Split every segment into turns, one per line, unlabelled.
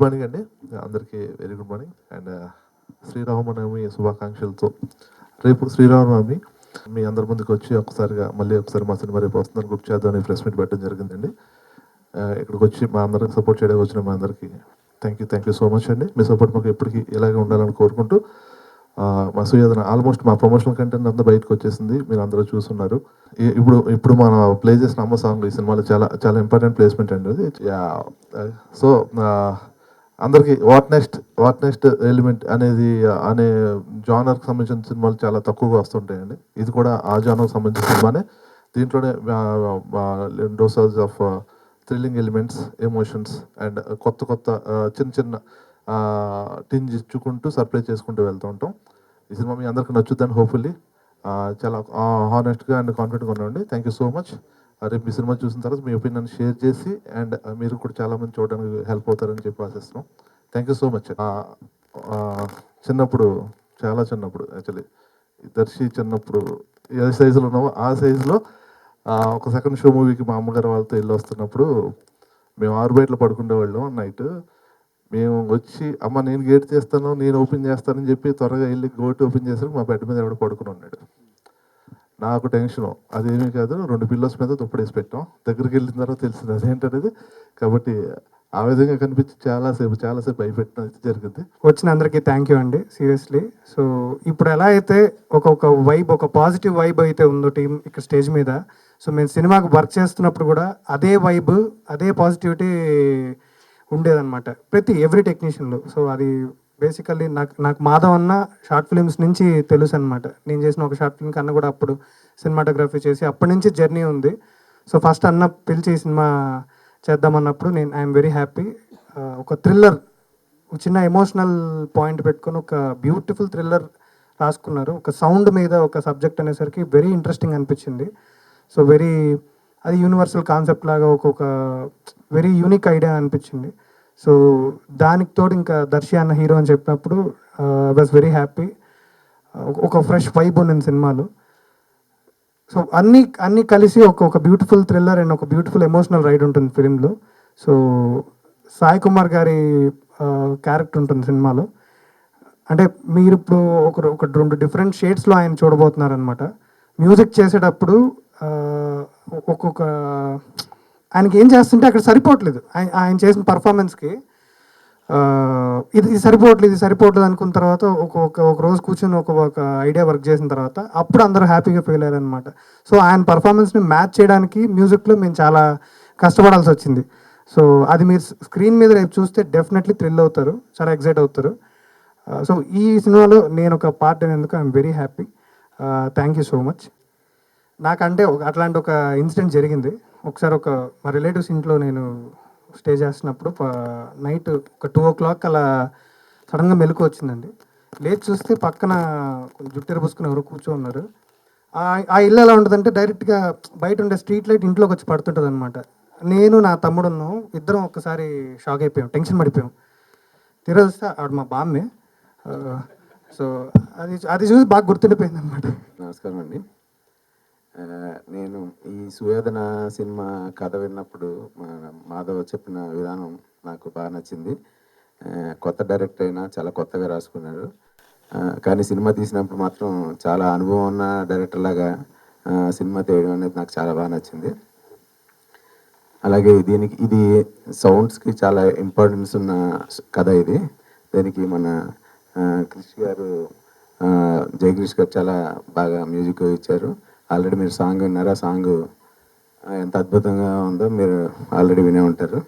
Morning అండి, అందరికీ very good morning. And Sri Rama Navami శుభాకాంక్షలతో రేపు శ్రీరామనవమి మీ అందరి ముందుకు వచ్చి మళ్ళీ ఒకసారి మా సినిమా రేపు వస్తుందని గుర్తు చేద్దామని ప్రెస్ మీట్ పెట్టడం జరిగిందండి. ఇక్కడికి వచ్చి మా అందరికి సపోర్ట్ చేయడానికి వచ్చిన మా అందరికీ థ్యాంక్ యూ సో మచ్ అండి. మీ సపోర్ట్ మాకు ఎప్పటికీ ఇలాగే ఉండాలని కోరుకుంటూ, మా సుయోధన ఆల్మోస్ట్ మా ప్రమోషనల్ కంటెంట్ అంతా బయటకు వచ్చేసింది, మీరు అందరూ చూస్తున్నారు. ఇప్పుడు మన ప్లే చేసిన అమ్మ సాంగ్ ఈ సినిమాలో చాలా చాలా ఇంపార్టెంట్ ప్లేస్మెంట్ అండి అది. సో అందరికీ వాట్ నెక్స్ట్ ఎలిమెంట్ అనే జానర్కి సంబంధించిన సినిమాలు చాలా తక్కువగా వస్తుంటాయండి. ఇది కూడా ఆ జానర్కి సంబంధించిన సినిమానే. దీంట్లోనే dosage of thrilling elements, emotions and కొత్త చిన్న టింజ్ ఇచ్చుకుంటూ సర్ప్రైజ్ చేసుకుంటూ వెళ్తూ ఉంటాం. ఈ సినిమా మీ అందరికీ నచ్చుద్దని హోప్ఫుల్లీ చాలా హానెస్ట్గా అండ్ కాన్ఫిడెంట్గా ఉన్నామండి. Thank you so much. రేపు మీ సినిమా చూసిన తర్వాత మీ ఒపీనియన్ షేర్ చేసి అండ్ మీరు కూడా చాలామంది చూడడానికి హెల్ప్ అవుతారని చెప్పి ఆశిస్తున్నాం. Thank you so much. చాలా చిన్నప్పుడు యాక్చువల్లీ దర్శి చిన్నప్పుడు ఏ సైజులో ఉన్నామో ఆ సైజులో ఒక సెకండ్ షో మూవీకి మా అమ్మగారు వాళ్ళతో వెళ్ళి వస్తున్నప్పుడు మేము 6 బయటలో పడుకునేవాళ్ళం నైట్. మేము వచ్చి అమ్మ నేను గేట్ చేస్తాను, నేను ఓపెన్ చేస్తానని చెప్పి త్వరగా వెళ్ళి గోట్ ఓపెన్ చేసి మా బెడ్ మీద ఎవడో పడుకుని ఉన్నాడు. నాకు టెన్షను, అదేమీ కాదు 2 పిల్లోస్ మీద దుప్పడేసి పెట్టాం. దగ్గరికి వెళ్ళిన తర్వాత తెలిసింది అదేంటనేది. కాబట్టి ఆ విధంగా కనిపించి చాలాసేపు భయపెట్టడం జరిగింది.
వచ్చిన అందరికీ థ్యాంక్ యూ అండి, సీరియస్లీ. సో ఇప్పుడు ఎలా అయితే ఒక పాజిటివ్ వైబ్ అయితే ఉందో టీం ఇక్కడ స్టేజ్ మీద, సో మేము సినిమాకు వర్క్ చేస్తున్నప్పుడు కూడా అదే వైబ్, అదే పాజిటివిటీ ఉండేదన్నమాట ఎవ్రీ టెక్నీషియన్లో. సో అది బేసికల్లీ నాకు మాధవ్ అన్న షార్ట్ ఫిల్మ్స్ నుంచి తెలుసు అనమాట. నేను చేసిన ఒక షార్ట్ ఫిల్మ్ కన్నా కూడా అప్పుడు సినిమాటోగ్రఫీ చేసి అప్పటి నుంచి జర్నీ ఉంది. సో ఫస్ట్ అన్న పిలిచి సినిమా చేద్దామన్నప్పుడు ఐఎమ్ వెరీ హ్యాపీ. ఒక థ్రిల్లర్, చిన్న ఎమోషనల్ పాయింట్ పెట్టుకొని ఒక బ్యూటిఫుల్ థ్రిల్లర్ రాసుకున్నారు. ఒక సౌండ్ మీద ఒక సబ్జెక్ట్ అనేసరికి వెరీ ఇంట్రెస్టింగ్ అనిపించింది. సో అది యూనివర్సల్ కాన్సెప్ట్ లాగా ఒక వెరీ యూనిక్ ఐడియా అనిపించింది. సో దానికి తోడు ఇంకా దర్శి అన్న హీరో అని చెప్పినప్పుడు ఐ వాజ్ వెరీ హ్యాపీ. ఒక ఫ్రెష్ వైబ్ ఉంది సినిమాలో. సో అన్నీ కలిసి ఒక బ్యూటిఫుల్ థ్రిల్లర్ అండ్ ఒక బ్యూటిఫుల్ ఎమోషనల్ రైడ్ ఉంటుంది ఫిలింలో. సో సాయి కుమార్ గారి క్యారెక్టర్ ఉంటుంది సినిమాలో. అంటే మీరు ఇప్పుడు ఒక 2 డిఫరెంట్ షేడ్స్లో ఆయన చూడబోతున్నారనమాట. మ్యూజిక్ చేసేటప్పుడు ఒక్కొక్క ఆయనకి ఏం చేస్తుంటే అక్కడ సరిపోవట్లేదు. ఆయన చేసిన పర్ఫార్మెన్స్కి ఇది సరిపోవట్లేదు అనుకున్న తర్వాత ఒక రోజు కూర్చొని ఒక ఐడియా వర్క్ చేసిన తర్వాత అప్పుడు అందరూ హ్యాపీగా ఫీల్ అయ్యారనమాట. సో ఆయన పర్ఫార్మెన్స్ని మ్యాచ్ చేయడానికి మ్యూజిక్లో మేము చాలా కష్టపడాల్సి వచ్చింది. సో అది మీరు స్క్రీన్ మీద రేపు చూస్తే డెఫినెట్లీ థ్రిల్ అవుతారు, చాలా ఎక్సైట్ అవుతారు. సో ఈ సినిమాలో నేను ఒక పార్ట్ అయినందుకు I'm very happy. Thank you so much. నాకంటే అట్లాంటి ఒక ఇన్సిడెంట్ జరిగింది ఒకసారి. మా రిలేటివ్స్ ఇంట్లో నేను స్టే చేస్తున్నప్పుడు నైట్ ఒక 2 o'clock అలా సడన్గా మెలకు వచ్చిందండి. లేచి చూస్తే పక్కన జుట్టెర పూసుకుని ఎవరు కూర్చోన్నారు. ఆ ఇల్లు ఎలా ఉంటుందంటే డైరెక్ట్గా బయట ఉండే స్ట్రీట్ లైట్ ఇంట్లోకి వచ్చి పడుతుంటుంది అనమాట. నేను నా తమ్ముడును ఇద్దరం ఒక్కసారి షాక్ అయిపోయాం, టెన్షన్ పడిపోయాం. తీరా చూస్తే ఆవిడ మా బామ్మే. సో అది చూసి బాగా గుర్తుండిపోయింది అనమాట.
నమస్కారం అండి. నేను ఈ సుయోధన సినిమా కథ విన్నప్పుడు మాధవ్ చెప్పిన విధానం నాకు బాగా నచ్చింది. కొత్త డైరెక్టర్ అయినా చాలా కొత్తగా రాసుకున్నాడు. కానీ సినిమా తీసినప్పుడు మాత్రం చాలా అనుభవం ఉన్న డైరెక్టర్ లాగా సినిమా తీయడం అనేది నాకు చాలా బాగా నచ్చింది. అలాగే ఇది సౌండ్స్కి చాలా ఇంపార్టెన్స్ ఉన్న కథ ఇది. దీనికి మన క్రిష్ గారు, జయక్రిష్ గారు చాలా బాగా మ్యూజిక్ ఇచ్చారు. ఆల్రెడీ మీరు సాంగ్ విన్నారు. ఆ సాంగ్ ఎంత అద్భుతంగా ఉందో మీరు ఆల్రెడీ వినే ఉంటారు.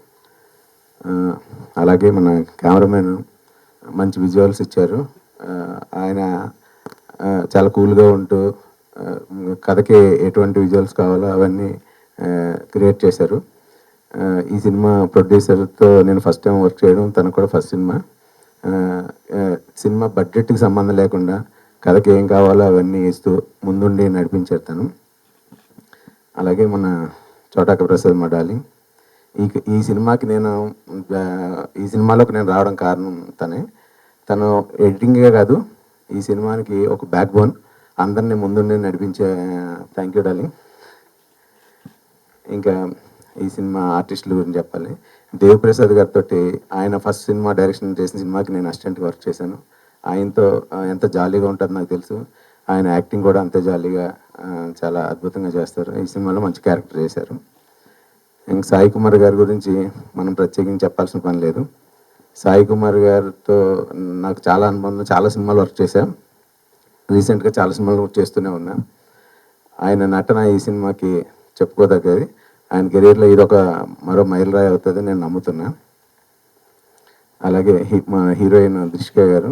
అలాగే మన కెమెరామెన్ మంచి విజువల్స్ ఇచ్చారు. ఆయన చాలా కూల్గా ఉంటూ కథకి ఎటువంటి విజువల్స్ కావాలో అవన్నీ క్రియేట్ చేశారు. ఈ సినిమా ప్రొడ్యూసర్తో నేను ఫస్ట్ టైం వర్క్ చేయడం, తను కూడా ఫస్ట్ సినిమా బడ్జెట్కి సంబంధం లేకుండా కథకి ఏం కావాలో అవన్నీ ఇస్తూ ముందుండి నడిపించారు తను. అలాగే మన చోటాక ప్రసాద్ మడాలి. ఈ సినిమాలోకి నేను రావడం కారణం తను ఎడిటింగే కాదు, ఈ సినిమాకి ఒక బ్యాక్ బోన్, అందరినీ ముందుండి నడిపించే. Thank you darling. ఇంకా ఈ సినిమా ఆర్టిస్టుల గురించి చెప్పాలి. దేవిప్రసాద్ గారితో ఆయన ఫస్ట్ సినిమా డైరెక్షన్ చేసిన సినిమాకి నేను అసిస్టెంట్గా వర్క్ చేశాను. ఆయనతో ఎంత జాలీగా ఉంటుందో నాకు తెలుసు. ఆయన యాక్టింగ్ కూడా అంతే జాలీగా చాలా అద్భుతంగా చేస్తారు. ఈ సినిమాలో మంచి క్యారెక్టర్ చేశారు. ఇంక సాయి కుమార్ గారి గురించి మనం ప్రత్యేకించి చెప్పాల్సిన పని లేదు. సాయి కుమార్ గారితో నాకు చాలా అనుబంధం, చాలా సినిమాలు వర్క్ చేశాం. రీసెంట్గా చాలా సినిమాలు చేస్తూనే ఉన్నా. ఆయన నటన ఈ సినిమాకి చెప్పుకోదగ్గది. ఆయన కెరీర్లో ఇదొక మరో మైలురాయి అవుతుంది నేను నమ్ముతున్నా. అలాగే మా హీరోయిన్ దృష్టిక గారు,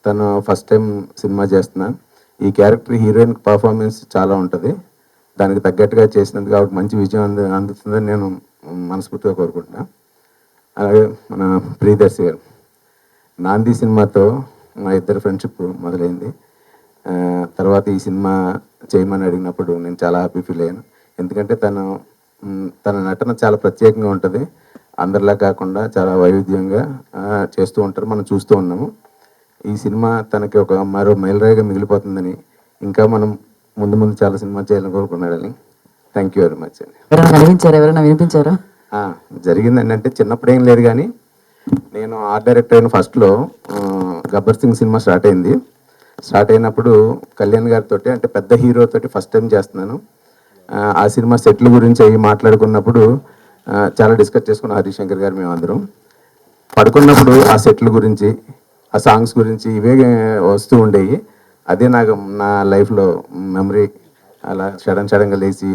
తను ఫస్ట్ టైం సినిమా చేస్తున్నా. ఈ క్యారెక్టర్ హీరోయిన్ పర్ఫార్మెన్స్ చాలా ఉంటుంది. దానికి తగ్గట్టుగా చేసినందుకు కాబట్టి మంచి విజయం అందుతుందని నేను మనస్ఫూర్తిగా కోరుకుంటున్నా. అలాగే మన ప్రియదర్శి గారు, నాంది సినిమాతో మా ఇద్దరు ఫ్రెండ్షిప్ మొదలైంది. తర్వాత ఈ సినిమా చేయమని అడిగినప్పుడు నేను చాలా హ్యాపీ ఫీల్ అయ్యాను. ఎందుకంటే తన నటన చాలా ప్రత్యేకంగా ఉంటుంది. అందరిలా కాకుండా చాలా వైవిధ్యంగా చేస్తూ ఉంటారు, మనం చూస్తూ ఉన్నాము. ఈ సినిమా తనకి ఒక మరో మైలురాయిగా మిగిలిపోతుందని, ఇంకా మనం ముందు ముందు చాలా సినిమా చేయాలని కోరుకున్నాడని. థ్యాంక్ యూ వెరీ మచ్ అండి.
ఎవరైనా వినిపించారా?
జరిగిందండి. అంటే చిన్నప్పుడు ఏం లేదు, కానీ నేను ఆర్ట్ డైరెక్టర్ అయిన ఫస్ట్లో గబ్బర్ సింగ్ సినిమా స్టార్ట్ అయినప్పుడు కళ్యాణ్ గారితో, అంటే పెద్ద హీరోతోటి ఫస్ట్ టైం చేస్తున్నాను. ఆ సినిమా సెట్ల గురించి అవి మాట్లాడుకున్నప్పుడు చాలా డిస్కస్ చేసుకున్నాం హరిశంకర్ గారు, మేమందరం పడుకున్నప్పుడు ఆ సెట్ల గురించి, ఆ సాంగ్స్ గురించి ఇవే వస్తూ ఉండేవి. అదే నాకు నా లైఫ్లో మెమరీ. అలా సడన్గా లేచి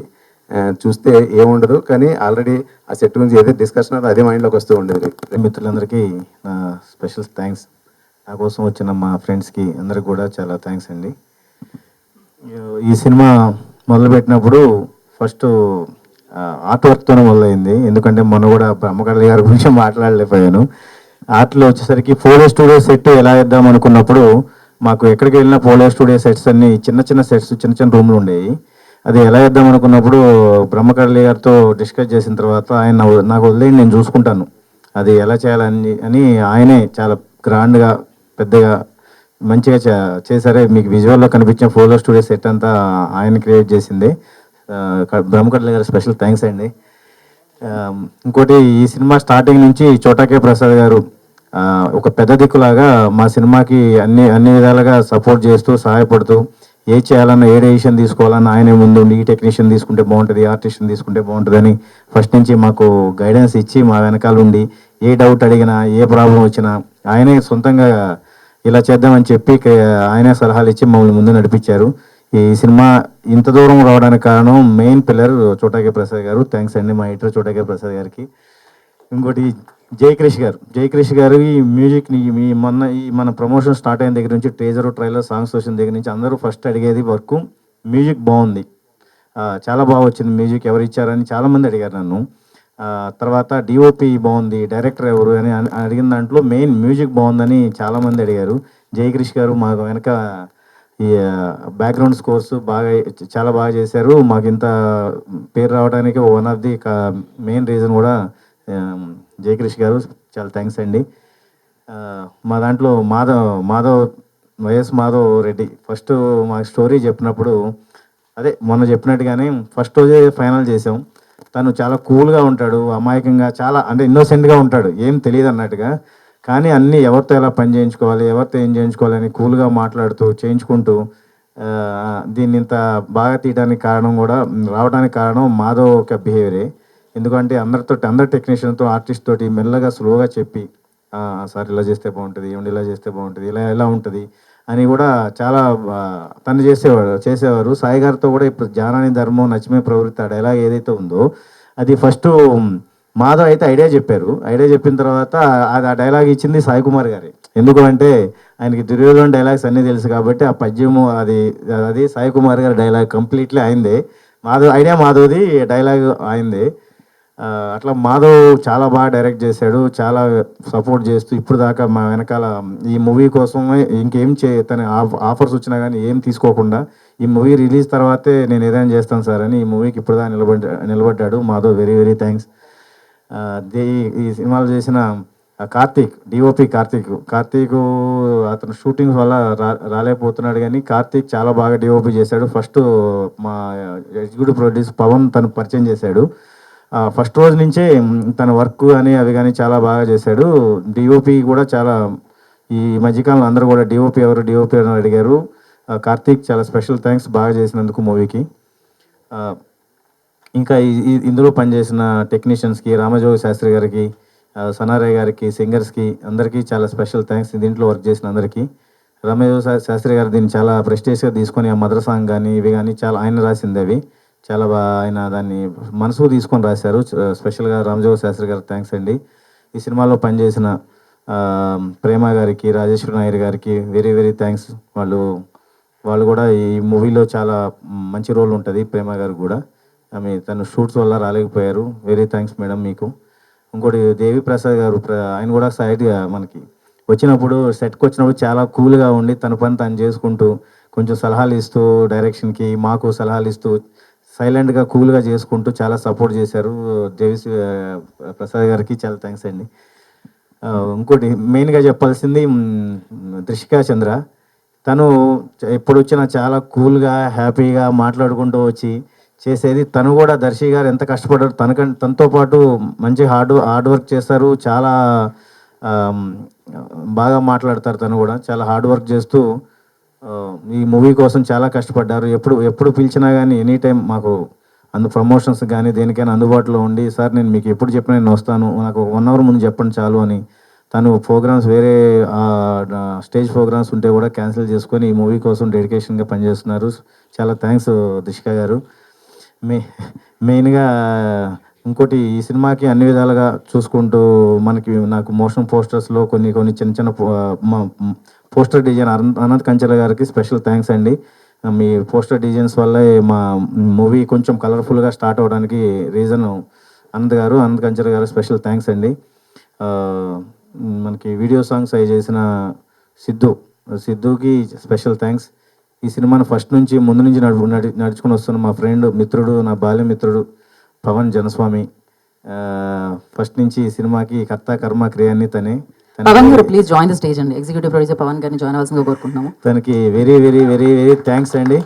చూస్తే ఏముండదు, కానీ ఆల్రెడీ ఆ సెట్ గురించి ఏదైతే డిస్కషన్ అదే మైండ్లోకి వస్తూ ఉండేది.
మిత్రులందరికీ నా స్పెషల్ థ్యాంక్స్. నా కోసం వచ్చిన మా ఫ్రెండ్స్కి అందరికి కూడా చాలా థ్యాంక్స్ అండి. ఈ సినిమా మొదలుపెట్టినప్పుడు ఫస్ట్ ఆర్ట్ వర్క్తోనే మొదలైంది. ఎందుకంటే మొన్న కూడా బ్రహ్మకళ గారి గురించి మాట్లాడలేకపోయాను. ఆర్ట్లో వచ్చేసరికి 4A స్టూడియో సెట్ ఎలా వేద్దాం అనుకున్నప్పుడు మాకు ఎక్కడికి వెళ్ళినా 4A స్టూడియో సెట్స్ అన్ని చిన్న సెట్స్, చిన్న రూమ్లు ఉండేవి. అది ఎలా వేద్దాం అనుకున్నప్పుడు బ్రహ్మకళ గారితో డిస్కస్ చేసిన తర్వాత ఆయన నాకు వదిలేయండి, నేను చూసుకుంటాను అది ఎలా చేయాలని ఆయనే చాలా గ్రాండ్గా పెద్దగా మంచిగా చేశారే. మీకు విజువల్లో కనిపించిన 4A స్టూడియో సెట్ అంతా ఆయన క్రియేట్ చేసింది. బ్రహ్మకళ గారు స్పెషల్ థ్యాంక్స్ అండి. ఇంకోటి, ఈ సినిమా స్టార్టింగ్ నుంచి చోటాకే ప్రసాద్ గారు ఒక పెద్ద దిక్కులాగా మా సినిమాకి అన్ని విధాలుగా సపోర్ట్ చేస్తూ సహాయపడుతూ, ఏ చేయాలన్నా ఏ డెసిషన్ తీసుకోవాలన్నా ఆయనే ముందు ఉండి, ఈ టెక్నీషియన్ తీసుకుంటే బాగుంటుంది, ఆర్టిస్ట్ని తీసుకుంటే బాగుంటుంది అని ఫస్ట్ నుంచి మాకు గైడెన్స్ ఇచ్చి మా వెనకాల ఉండి, ఏ డౌట్ అడిగినా ఏ ప్రాబ్లం వచ్చినా ఆయనే సొంతంగా ఇలా చేద్దామని చెప్పి ఆయనే సలహాలు ఇచ్చి మమ్మల్ని ముందు నడిపించారు. ఈ సినిమా ఇంత దూరం రావడానికి కారణం మెయిన్ పిల్లర్ చోటాకే ప్రసాద్ గారు. థ్యాంక్స్ అండి మా ఎడిటర్ చోటాకే ప్రసాద్ గారికి. ఇంకోటి జయక్రిష్ గారు ఈ మ్యూజిక్ని మన ప్రమోషన్ స్టార్ట్ అయిన దగ్గర నుంచి ట్రేజర్, ట్రైలర్, సాంగ్స్ వచ్చిన దగ్గర నుంచి అందరూ ఫస్ట్ అడిగేది వర్క్ మ్యూజిక్ బాగుంది, చాలా బాగా వచ్చింది మ్యూజిక్, ఎవరు ఇచ్చారని చాలామంది అడిగారు నన్ను. తర్వాత డిఓపి బాగుంది, డైరెక్టర్ ఎవరు అని అడిగిన దాంట్లో మెయిన్ మ్యూజిక్ బాగుందని చాలామంది అడిగారు. జయక్రిష్ గారు మాకు వెనక ఈ బ్యాక్గ్రౌండ్ స్కోర్స్ చాలా బాగా చేశారు. మాకు ఇంత పేరు రావడానికి one of the main reason కూడా జయక్రిష్ గారు. చాలా థ్యాంక్స్ అండి. మా దాంట్లో వైఎస్ మాధవ్ రెడ్డి ఫస్ట్ మా స్టోరీ చెప్పినప్పుడు, అదే మొన్న చెప్పినట్టుగానే ఫస్ట్ రోజే ఫైనల్ చేసాం. తను చాలా కూల్గా ఉంటాడు, అమాయకంగా, చాలా అంటే ఇన్నోసెంట్గా ఉంటాడు, ఏం తెలియదు అన్నట్టుగా. కానీ అన్నీ ఎవరితో ఎలా పని చేయించుకోవాలి, ఎవరితో ఏం చేయించుకోవాలని కూల్గా మాట్లాడుతూ చేయించుకుంటూ దీన్ని ఇంత బాగా తీయడానికి రావడానికి కారణం మాధవ్ ఒక బిహేవియరే. ఎందుకంటే అందరి టెక్నీషియన్తో, ఆర్టిస్ట్ తోటి మెల్లగా స్లోగా చెప్పి, సార్ ఇలా చేస్తే బాగుంటుంది, ఏమండి ఇలా చేస్తే బాగుంటుంది, ఎలా ఉంటుంది అని కూడా చాలా తను చేసేవారు. సాయి గారితో కూడా ఇప్పుడు జ్ఞానాన్ని ధర్మం నచ్చిమే ప్రవృత్తి ఆ డైలాగ్ ఏదైతే ఉందో అది ఫస్ట్ మాధవ్ అయితే ఐడియా చెప్పిన తర్వాత ఆ డైలాగ్ ఇచ్చింది సాయి కుమార్ గారి. ఎందుకు అంటే ఆయనకి దుర్యోధన డైలాగ్స్ అన్నీ తెలుసు కాబట్టి ఆ పద్యము అది సాయి కుమార్ గారి డైలాగ్ కంప్లీట్లీ అయిందే. మాధవ్ది డైలాగ్ అయింది. అట్లా మాధవ్ చాలా బాగా డైరెక్ట్ చేశాడు, చాలా సపోర్ట్ చేస్తూ ఇప్పుడు దాకా మా వెనకాల ఈ మూవీ కోసమే ఇంకేం తన ఆఫర్స్ వచ్చినా కానీ ఏం తీసుకోకుండా ఈ మూవీ రిలీజ్ తర్వాతే నేను ఏదైనా చేస్తాను సార్ అని ఈ మూవీకి ఇప్పుడు దాకా నిలబడ్డాడు మాధవ్. Very very thanks. ఈ సినిమాలు చేసిన డిఓపి కార్తీక్ అతను షూటింగ్స్ వల్ల రాలేకపోతున్నాడు, కానీ కార్తీక్ చాలా బాగా డిఓపి చేశాడు. ఫస్ట్ మా ఎగ్జిక్యూటివ్ ప్రొడ్యూసర్ పవన్ తను పరిచయం చేశాడు. ఫస్ట్ రోజు నుంచే తన వర్క్ కానీ అవి కానీ చాలా బాగా చేశాడు. డిఓపి కూడా చాలా, ఈ మధ్యకాలంలో అందరూ కూడా డిఓపి అని అడిగారు. కార్తీక్ చాలా స్పెషల్ థ్యాంక్స్ బాగా చేసినందుకు మూవీకి. ఇంకా ఇందులో పనిచేసిన టెక్నీషియన్స్కి, రామజోగి శాస్త్రి గారికి, సనారయ్య గారికి, సింగర్స్కి అందరికీ చాలా స్పెషల్ థ్యాంక్స్. దీంట్లో వర్క్ చేసిన అందరికీ. రామజోగి శాస్త్రి గారు దీన్ని చాలా ప్రెస్టీజ్గా తీసుకొని ఆ మదర్ సాంగ్ కానీ ఇవి కానీ చాలా ఆయన రాసింది, అవి చాలా బాగా ఆయన దాన్ని మనసు తీసుకొని రాశారు. స్పెషల్గా రామజోగి శాస్త్రి గారికి థ్యాంక్స్ అండి. ఈ సినిమాలో పనిచేసిన ప్రేమ గారికి, రాజేశ్వరి నాయర్ గారికి వెరీ వెరీ థ్యాంక్స్. వాళ్ళు కూడా ఈ మూవీలో చాలా మంచి రోల్ ఉంటుంది. ప్రేమ గారు కూడా తను షూట్స్ వల్ల రాలేకపోయారు. వెరీ థ్యాంక్స్ మేడం మీకు. ఇంకోటి దేవి ప్రసాద్ గారు, ఆయన కూడా సైడ్గా మనకి వచ్చినప్పుడు సెట్కి వచ్చినప్పుడు చాలా కూల్గా ఉండి తన పని తను చేసుకుంటూ కొంచెం సలహాలు ఇస్తూ డైరెక్షన్కి మాకు సలహాలు ఇస్తూ సైలెంట్గా కూల్గా చేసుకుంటూ చాలా సపోర్ట్ చేశారు. దేవి ప్రసాద్ గారికి చాలా థ్యాంక్స్ అండి. ఇంకోటి మెయిన్గా చెప్పాల్సింది త్రిషికా చంద్ర. తను ఎప్పుడు వచ్చినా చాలా కూల్గా హ్యాపీగా మాట్లాడుకుంటూ వచ్చి చేసేది. తను కూడా దర్శి గారు ఎంత కష్టపడ్డారు, తనతో పాటు మంచి హార్డ్ వర్క్ చేస్తారు. చాలా బాగా మాట్లాడతారు. తను కూడా చాలా హార్డ్ వర్క్ చేస్తూ ఈ మూవీ కోసం చాలా కష్టపడ్డారు. ఎప్పుడు పిలిచినా కానీ ఎనీ టైం మాకు ప్రమోషన్స్ కానీ దేనికైనా అందుబాటులో ఉండి, సార్ నేను మీకు ఎప్పుడు చెప్పినా నేను వస్తాను, నాకు 1 hour ముందు చెప్పండి చాలు అని. తను ప్రోగ్రామ్స్ వేరే స్టేజ్ ప్రోగ్రామ్స్ ఉంటే కూడా క్యాన్సిల్ చేసుకొని ఈ మూవీ కోసం డెడికేషన్గా పనిచేస్తున్నారు. చాలా థ్యాంక్స్ దిశిక గారు. మెయిన్గా ఇంకోటి ఈ సినిమాకి అన్ని విధాలుగా చూసుకుంటూ నాకు మోషన్ పోస్టర్స్లో కొన్ని చిన్న పోస్టర్ డిజైన్ అనంత్ కంచెల గారికి స్పెషల్ థ్యాంక్స్ అండి. మీ పోస్టర్ డిజైన్స్ వల్లే మా మూవీ కొంచెం కలర్ఫుల్గా స్టార్ట్ అవ్వడానికి రీజన్ అనంత్ కంచెల గారు స్పెషల్ థ్యాంక్స్ అండి. మనకి వీడియో సాంగ్స్ అవి చేసిన సిద్ధుకి స్పెషల్ థ్యాంక్స్. ఈ సినిమాను ముందు నుంచి నడుచుకుని వస్తున్న మా ఫ్రెండ్, మిత్రుడు, నా బాల్య మిత్రుడు పవన్ జనస్వామి. ఫస్ట్ నుంచి ఈ సినిమాకి కర్త కర్మ క్రియాన్ని తనే.
పవన్ గారు ప్లీజ్ జాయిన్ ద స్టేజ్ అండి. ఎగ్జిక్యూటివ్ ప్రొడ్యూసర్ పవన్ గారిని జాయిన్ అవ్వాల్సిందిగా కోరుకుంటున్నాము.
తనకి very very very very thanks అండి.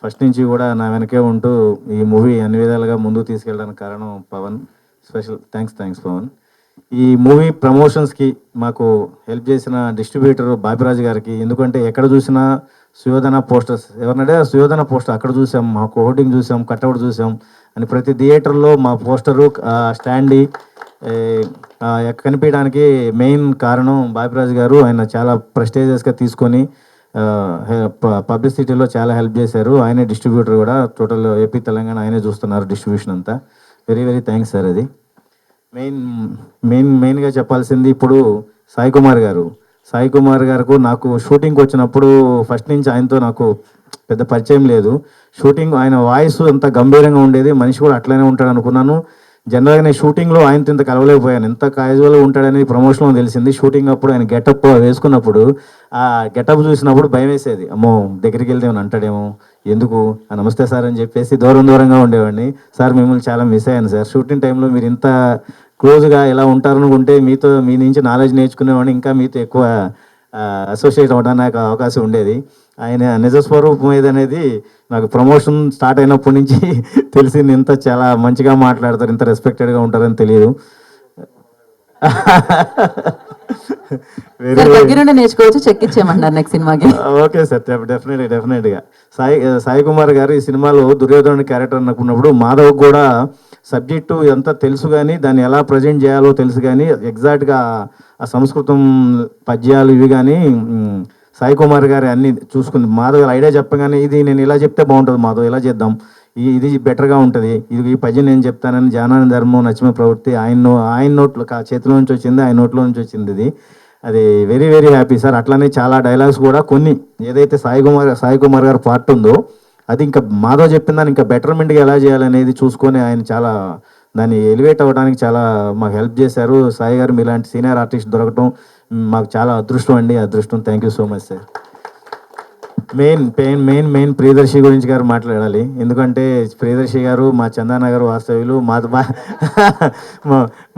ఫస్ట్ నుంచి కూడా నా వెనకే ఉంటూ ఈ మూవీ అన్ని విధాలుగా ముందుకు తీసుకెళ్ళడానికి కారణం పవన్. Special thanks Pawan. ఈ మూవీ ప్రమోషన్స్కి మాకు హెల్ప్ చేసిన డిస్ట్రిబ్యూటర్ బాపిరాజు గారికి. ఎందుకంటే ఎక్కడ చూసినా సుయోధన పోస్టర్స్, ఎవరినడే సుయోధన పోస్టర్ అక్కడ చూసాం, మా హోర్డింగ్ చూసాం, కట్అవుట్ చూసాం అని ప్రతి థియేటర్లో మా పోస్టరు స్టాండీ కనిపించడానికి మెయిన్ కారణం బాపిరాజు గారు. ఆయన చాలా ప్రెస్టేజియస్గా తీసుకొని పబ్లిసిటీలో చాలా హెల్ప్ చేశారు. ఆయనే డిస్ట్రిబ్యూటర్ కూడా, టోటల్ ఏపీ తెలంగాణ ఆయనే చూస్తున్నారు డిస్ట్రిబ్యూషన్ అంతా. Very very thanks sir. అది మెయిన్గా చెప్పాల్సింది ఇప్పుడు సాయి కుమార్ గారు నాకు షూటింగ్కి వచ్చినప్పుడు ఫస్ట్ నుంచి ఆయనతో నాకు పెద్ద పరిచయం లేదు. షూటింగ్ ఆయన వాయిస్ అంత గంభీరంగా ఉండేది, మనిషి కూడా అట్లనే ఉంటాడు అనుకున్నాను. జనరల్గా నేను షూటింగ్లో ఆయనతో ఇంత కలవలేకపోయాను, ఎంత క్యాజువల్గా ఉంటాడని ప్రమోషన్లో తెలిసింది. షూటింగ్ అప్పుడు ఆయన గెటప్ వేసుకున్నప్పుడు ఆ గెటప్ చూసినప్పుడు భయం వేసేది, అమ్మో దగ్గరికి వెళ్తే ఏమైనా అంటాడేమో, ఎందుకు నమస్తే సార్ అని చెప్పేసి దూరంగా ఉండేవాడిని. సార్ మిమ్మల్ని చాలా మిస్ అయ్యాను సార్, షూటింగ్ టైంలో మీరు ఇంత క్లోజ్గా ఎలా ఉంటారనుకుంటే మీ నుంచి నాలెడ్జ్ నేర్చుకునేవాడిని, ఇంకా మీతో ఎక్కువ అసోసియేట్ అవ్వడానికి నాకు అవకాశం ఉండేది. ఆయన నిజస్వరూపం ఏదనేది నాకు ప్రమోషన్ స్టార్ట్ అయినప్పటి నుంచి తెలిసింది. ఇంత చాలా మంచిగా మాట్లాడతారు, ఇంత రెస్పెక్టెడ్గా ఉంటారని తెలియదు.
నేర్చుకోవచ్చు, చెక్ ఇచ్చేయమంటారు నెక్స్ట్ సినిమాకి.
ఓకే సార్, డెఫినెట్గా. సాయి కుమార్ గారు ఈ సినిమాలో దుర్యోధనుడి క్యారెక్టర్ అనుకున్నప్పుడు మాధవ్ కూడా సబ్జెక్టు ఎంత తెలుసు కానీ దాన్ని ఎలా ప్రజెంట్ చేయాలో తెలుసు కానీ ఎగ్జాక్ట్గా ఆ సంస్కృతం పద్యాలు ఇవి కానీ సాయి కుమార్ గారు అన్ని చూసుకుంది. మాధవ్ గారు ఐడియా చెప్పగానే ఇది నేను ఇలా చెప్తే బాగుంటుంది మాధవ్, ఇలా చేద్దాం, ఇది బెటర్గా ఉంటుంది, ఇది ఈ పద్యం నేను చెప్తానని జానాని ధర్మం నచ్చిన ప్రవృత్తి ఆయన నోట్లో చేతిలో నుంచి వచ్చింది, ఆయన నోట్లో నుంచి వచ్చింది. అది వెరీ వెరీ హ్యాపీ సార్. అట్లానే చాలా డైలాగ్స్ కూడా కొన్ని ఏదైతే సాయి కుమార్ గారు పార్ట్ ఉందో అది ఇంకా మాధవ్ చెప్పిన దాన్ని ఇంకా బెటర్మెంట్గా ఎలా చేయాలనేది చూసుకొని ఆయన చాలా దాన్ని ఎలివేట్ అవ్వడానికి చాలా మాకు హెల్ప్ చేశారు. సాయి గారు మీలాంటి సీనియర్ ఆర్టిస్ట్ దొరకటం మాకు చాలా అదృష్టం అండి, అదృష్టం. Thank you so much sir. Main Priyadarshi గురించి గారు మాట్లాడాలి. ఎందుకంటే ప్రియదర్శి గారు మా చందానగర్ వాస్తవ్యులు,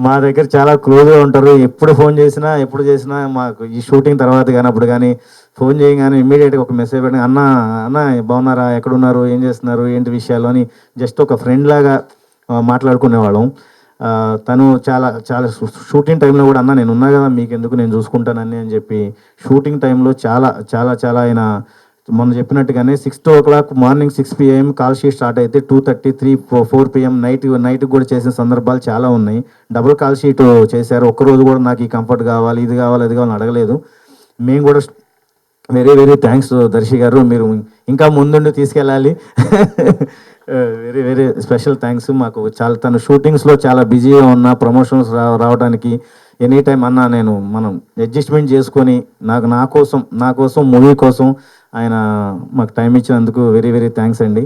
మా దగ్గర చాలా క్లోజ్గా ఉంటారు. ఎప్పుడు ఫోన్ చేసినా మాకు ఈ షూటింగ్ తర్వాత కానీ అప్పుడు కానీ ఫోన్ చేయగానే ఇమ్మీడియట్గా ఒక మెసేజ్ పెట్టి అన్న అన్న బాగున్నారా, ఎక్కడున్నారు, ఏం చేస్తున్నారు, ఏంటి విషయాలు అని జస్ట్ ఒక ఫ్రెండ్ లాగా మాట్లాడుకునేవాళ్ళం. తను చాలా చాలా షూటింగ్ టైంలో కూడా అన్న నేను ఉన్నా కదా మీకు ఎందుకు, నేను చూసుకుంటానని అని చెప్పి షూటింగ్ టైంలో చాలా చాలా చాలా ఆయన మొన్న చెప్పినట్టుగానే 6 o'clock morning 6 PM call sheet start అయితే 2:30, 3, 4 PM నైట్ కూడా చేసిన సందర్భాలు చాలా ఉన్నాయి. డబుల్ కాల్ షీట్ చేశారు. ఒక్కరోజు కూడా నాకు ఈ కంఫర్ట్ కావాలి, ఇది కావాలి, అది కావాలని అడగలేదు. మేము కూడా వెరీ వెరీ థ్యాంక్స్ దర్శి గారు, మీరు ఇంకా ముందుండి తీసుకెళ్ళాలి. Very very special thanks. మాకు చాలా తను షూటింగ్స్లో చాలా బిజీగా ఉన్న ప్రమోషన్స్ రావడానికి ఎనీ టైం అన్న మనం అడ్జస్ట్మెంట్ చేసుకొని నా కోసం మూవీ కోసం ఆయన మాకు టైం ఇచ్చినందుకు వెరీ వెరీ థ్యాంక్స్ అండి.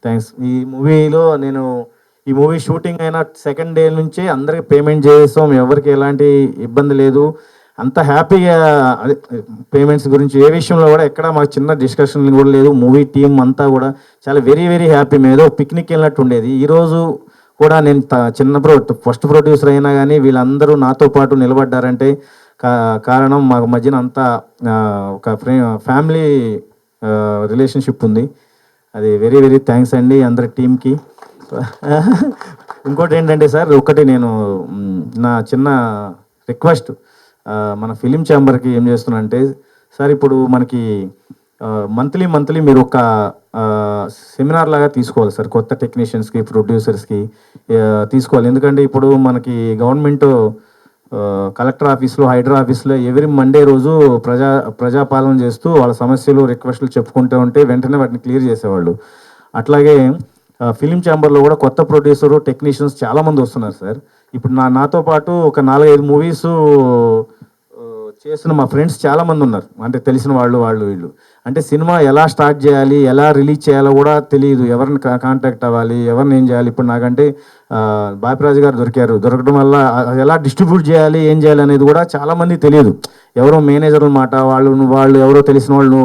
థ్యాంక్స్. ఈ మూవీ షూటింగ్ అయిన సెకండ్ డే నుంచే అందరికి పేమెంట్ చేసాం. ఎవరికి ఎలాంటి ఇబ్బంది లేదు. అంత హ్యాపీగా పేమెంట్స్ గురించి ఏ విషయంలో కూడా ఎక్కడ మాకు చిన్న డిస్కషన్ కూడా లేదు. మూవీ టీం అంతా కూడా చాలా వెరీ వెరీ హ్యాపీ. ఏదో పిక్నిక్ వెళ్ళినట్టు ఉండేది. ఈరోజు కూడా నేను ఫస్ట్ ప్రొడ్యూసర్ అయినా కానీ వీళ్ళందరూ నాతో పాటు నిలబడ్డారంటే కారణం మాకు మధ్యన అంతా ఒక ఫ్యామిలీ రిలేషన్షిప్ ఉంది. అది వెరీ వెరీ థ్యాంక్స్ అండి అందరి టీంకి. ఇంకోటి ఏంటంటే సార్, నేను నా చిన్న రిక్వెస్ట్ మన ఫిలిం ఛాంబర్కి ఏం చేస్తున్నానంటే సార్, ఇప్పుడు మనకి మంత్లీ మీరు ఒక సెమినార్ లాగా తీసుకోవాలి సార్. కొత్త టెక్నీషియన్స్కి, ప్రొడ్యూసర్స్కి తీసుకోవాలి. ఎందుకంటే ఇప్పుడు మనకి గవర్నమెంట్ కలెక్టర్ ఆఫీస్లో, హైడ్రా ఆఫీస్లో ఎవ్రీ మండే రోజు ప్రజాపాలన చేస్తూ వాళ్ళ సమస్యలు, రిక్వెస్ట్లు చెప్పుకుంటూ ఉంటే వెంటనే వాటిని క్లియర్ చేసేవాళ్ళు. అట్లాగే ఫిలిం ఛాంబర్లో కూడా కొత్త ప్రొడ్యూసరు, టెక్నీషియన్స్ చాలామంది వస్తున్నారు సార్. ఇప్పుడు నాతో పాటు ఒక 4-5 మూవీస్ చేసిన మా ఫ్రెండ్స్ చాలామంది ఉన్నారు. అంటే తెలిసిన వాళ్ళు వీళ్ళు. అంటే సినిమా ఎలా స్టార్ట్ చేయాలి, ఎలా రిలీజ్ చేయాలో కూడా తెలియదు. ఎవరిని కాంటాక్ట్ అవ్వాలి, ఎవరిని ఏం చేయాలి. ఇప్పుడు నాకంటే బాపిరాజు గారు దొరకడం వల్ల ఎలా డిస్ట్రిబ్యూట్ చేయాలి, ఏం చేయాలి అనేది కూడా చాలామంది తెలియదు. ఎవరో మేనేజర్ మాట వాళ్ళు ఎవరో తెలిసిన వాళ్ళు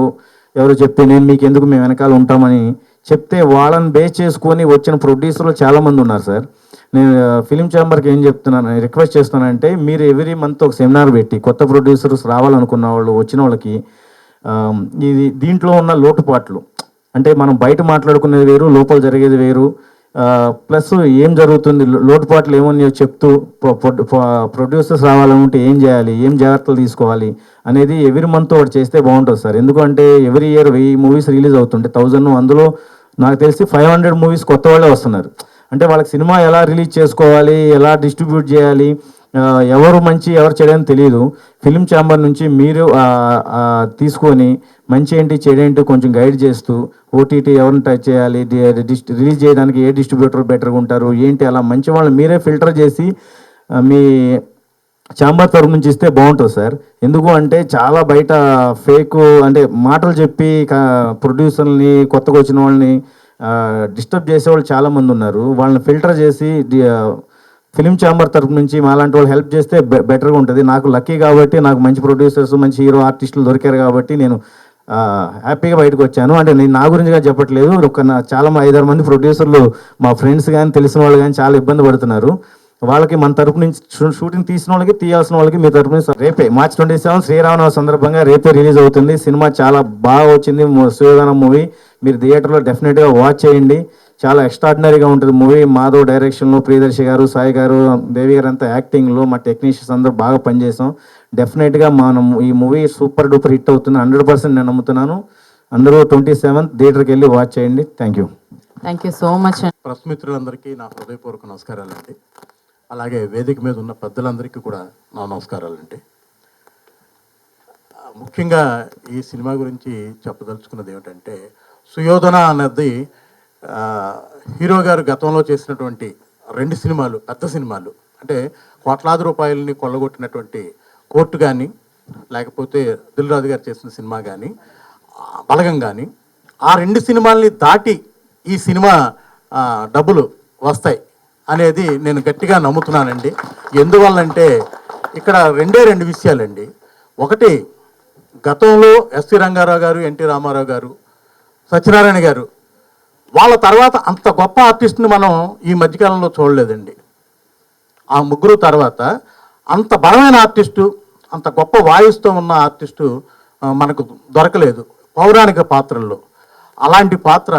ఎవరో చెప్తే నేను మీకు ఎందుకు, మేము వెనకాల ఉంటామని చెప్తే వాళ్ళని బేస్ చేసుకొని వచ్చిన ప్రొడ్యూసర్లు చాలామంది ఉన్నారు సార్. నేను ఫిలిం ఛాంబర్కి ఏం చెప్తున్నాను, రిక్వెస్ట్ చేస్తున్నానంటే మీరు ఎవ్రీ మంత్ ఒక సెమినార్ పెట్టి కొత్త ప్రొడ్యూసర్స్ రావాలనుకున్న వాళ్ళు, వచ్చిన వాళ్ళకి దీంట్లో ఉన్న లోటుపాట్లు, అంటే మనం బయట మాట్లాడుకునేది వేరు, లోపల జరిగేది వేరు, ప్లస్ ఏం జరుగుతుంది, లోటుపాట్లు ఏమని చెప్తూ ప్రొడ్యూసర్స్ రావాలనుకుంటే ఏం చేయాలి, ఏం జాగ్రత్తలు తీసుకోవాలి అనేది ఎవ్రీ మంత్ ఒకటి చేస్తే బాగుంటుంది సార్. ఎందుకంటే ఎవ్రీ ఇయర్ 1000 మూవీస్ రిలీజ్ అవుతుంటే 1000, అందులో నాకు తెలిసి 500 మూవీస్ కొత్త వాళ్ళే వస్తున్నారు. అంటే వాళ్ళకి సినిమా ఎలా రిలీజ్ చేసుకోవాలి, ఎలా డిస్ట్రిబ్యూట్ చేయాలి, ఎవరు మంచి ఎవరు చెడని తెలియదు. ఫిలిం ఛాంబర్ నుంచి మీరు తీసుకొని మంచి ఏంటి చెడేంటి కొంచెం గైడ్ చేస్తూ ఓటీటీ ఎవరిని టచ్ చేయాలి, రిలీజ్ చేయడానికి ఏ డిస్ట్రిబ్యూటర్ బెటర్గా ఉంటారు ఏంటి, అలా మంచి వాళ్ళని మీరే ఫిల్టర్ చేసి మీ ఛాంబర్ తరపు నుంచి ఇస్తే బాగుంటుంది సార్. ఎందుకు అంటే చాలా బయట ఫేక్ అంటే మాటలు చెప్పి ప్రొడ్యూసర్ని, కొత్తగా వచ్చిన వాళ్ళని డిస్టర్బ్ చేసేవాళ్ళు చాలామంది ఉన్నారు. వాళ్ళని ఫిల్టర్ చేసి ఫిలిం ఛాంబర్ తరపు నుంచి మాలాంటి వాళ్ళు హెల్ప్ చేస్తే బెటర్గా ఉంటుంది. నాకు లక్కీ కాబట్టి నాకు మంచి ప్రొడ్యూసర్స్, మంచి హీరో ఆర్టిస్టులు దొరికారు కాబట్టి నేను హ్యాపీగా బయటకు వచ్చాను. అంటే నేను నా గురించిగా చెప్పట్లేదు, చాలా 5-6 మంది ప్రొడ్యూసర్లు మా ఫ్రెండ్స్ కానీ తెలిసిన వాళ్ళు కానీ చాలా ఇబ్బంది పడుతున్నారు. వాళ్ళకి మన తరపు నుంచి షూటింగ్ తీసిన వాళ్ళకి, తీయాల్సిన వాళ్ళకి మీ తరపు నుంచి రేపే March 27 శ్రీరామనవమి సందర్భంగా రేపే రిలీజ్ అవుతుంది. సినిమా చాలా బాగా వచ్చింది. సుయోధన మూవీ మీరు థియేటర్లో డెఫినెట్గా వాచ్ చేయండి. చాలా ఎక్స్ట్రాడినరీగా ఉంటుంది మూవీ. మాధవ్ డైరెక్షన్లో, ప్రియదర్శి గారు, సాయి గారు, దేవి గారు అంతా యాక్టింగ్లో, మా టెక్నీషియన్స్ అందరూ బాగా పనిచేసాం. డెఫినెట్గా మనం ఈ మూవీ సూపర్ డూపర్ హిట్ అవుతుంది 100% నేను నమ్ముతున్నాను. అందరూ 27th థియేటర్కి వెళ్ళి వాచ్ చేయండి. Thank you
so much.
Press మిత్రులందరికీ నా హృదయపూర్వక నమస్కారాలండి. అలాగే వేదిక మీద ఉన్న పెద్దలందరికీ కూడా నా నమస్కారాలండి. ముఖ్యంగా ఈ సినిమా గురించి చెప్పదలుచుకున్నది ఏమిటంటే, సుయోధన అన్నది హీరో గారు గతంలో చేసినటువంటి 2 సినిమాలు, పెద్ద సినిమాలు, అంటే కోట్లాది రూపాయలని కొల్లగొట్టినటువంటి కోర్టు కానీ, లేకపోతే దిల్ రాజు గారు చేసిన సినిమా కానీ, బలగం కానీ, ఆ 2 సినిమాల్ని దాటి ఈ సినిమా డబ్బులు వస్తాయి అనేది నేను గట్టిగా నమ్ముతున్నానండి. ఎందువల్లంటే ఇక్కడ 2 విషయాలండి. ఒకటి, గతంలో ఎస్వి రంగారావు గారు, ఎన్టీ రామారావు గారు, సత్యనారాయణ గారు, వాళ్ళ తర్వాత అంత గొప్ప ఆర్టిస్ట్ని మనం ఈ మధ్యకాలంలో చూడలేదండి. ఆ ముగ్గురు తర్వాత అంత బలమైన ఆర్టిస్టు, అంత గొప్ప వాయిస్తో ఉన్న ఆర్టిస్టు మనకు దొరకలేదు పౌరాణిక పాత్రల్లో. అలాంటి పాత్ర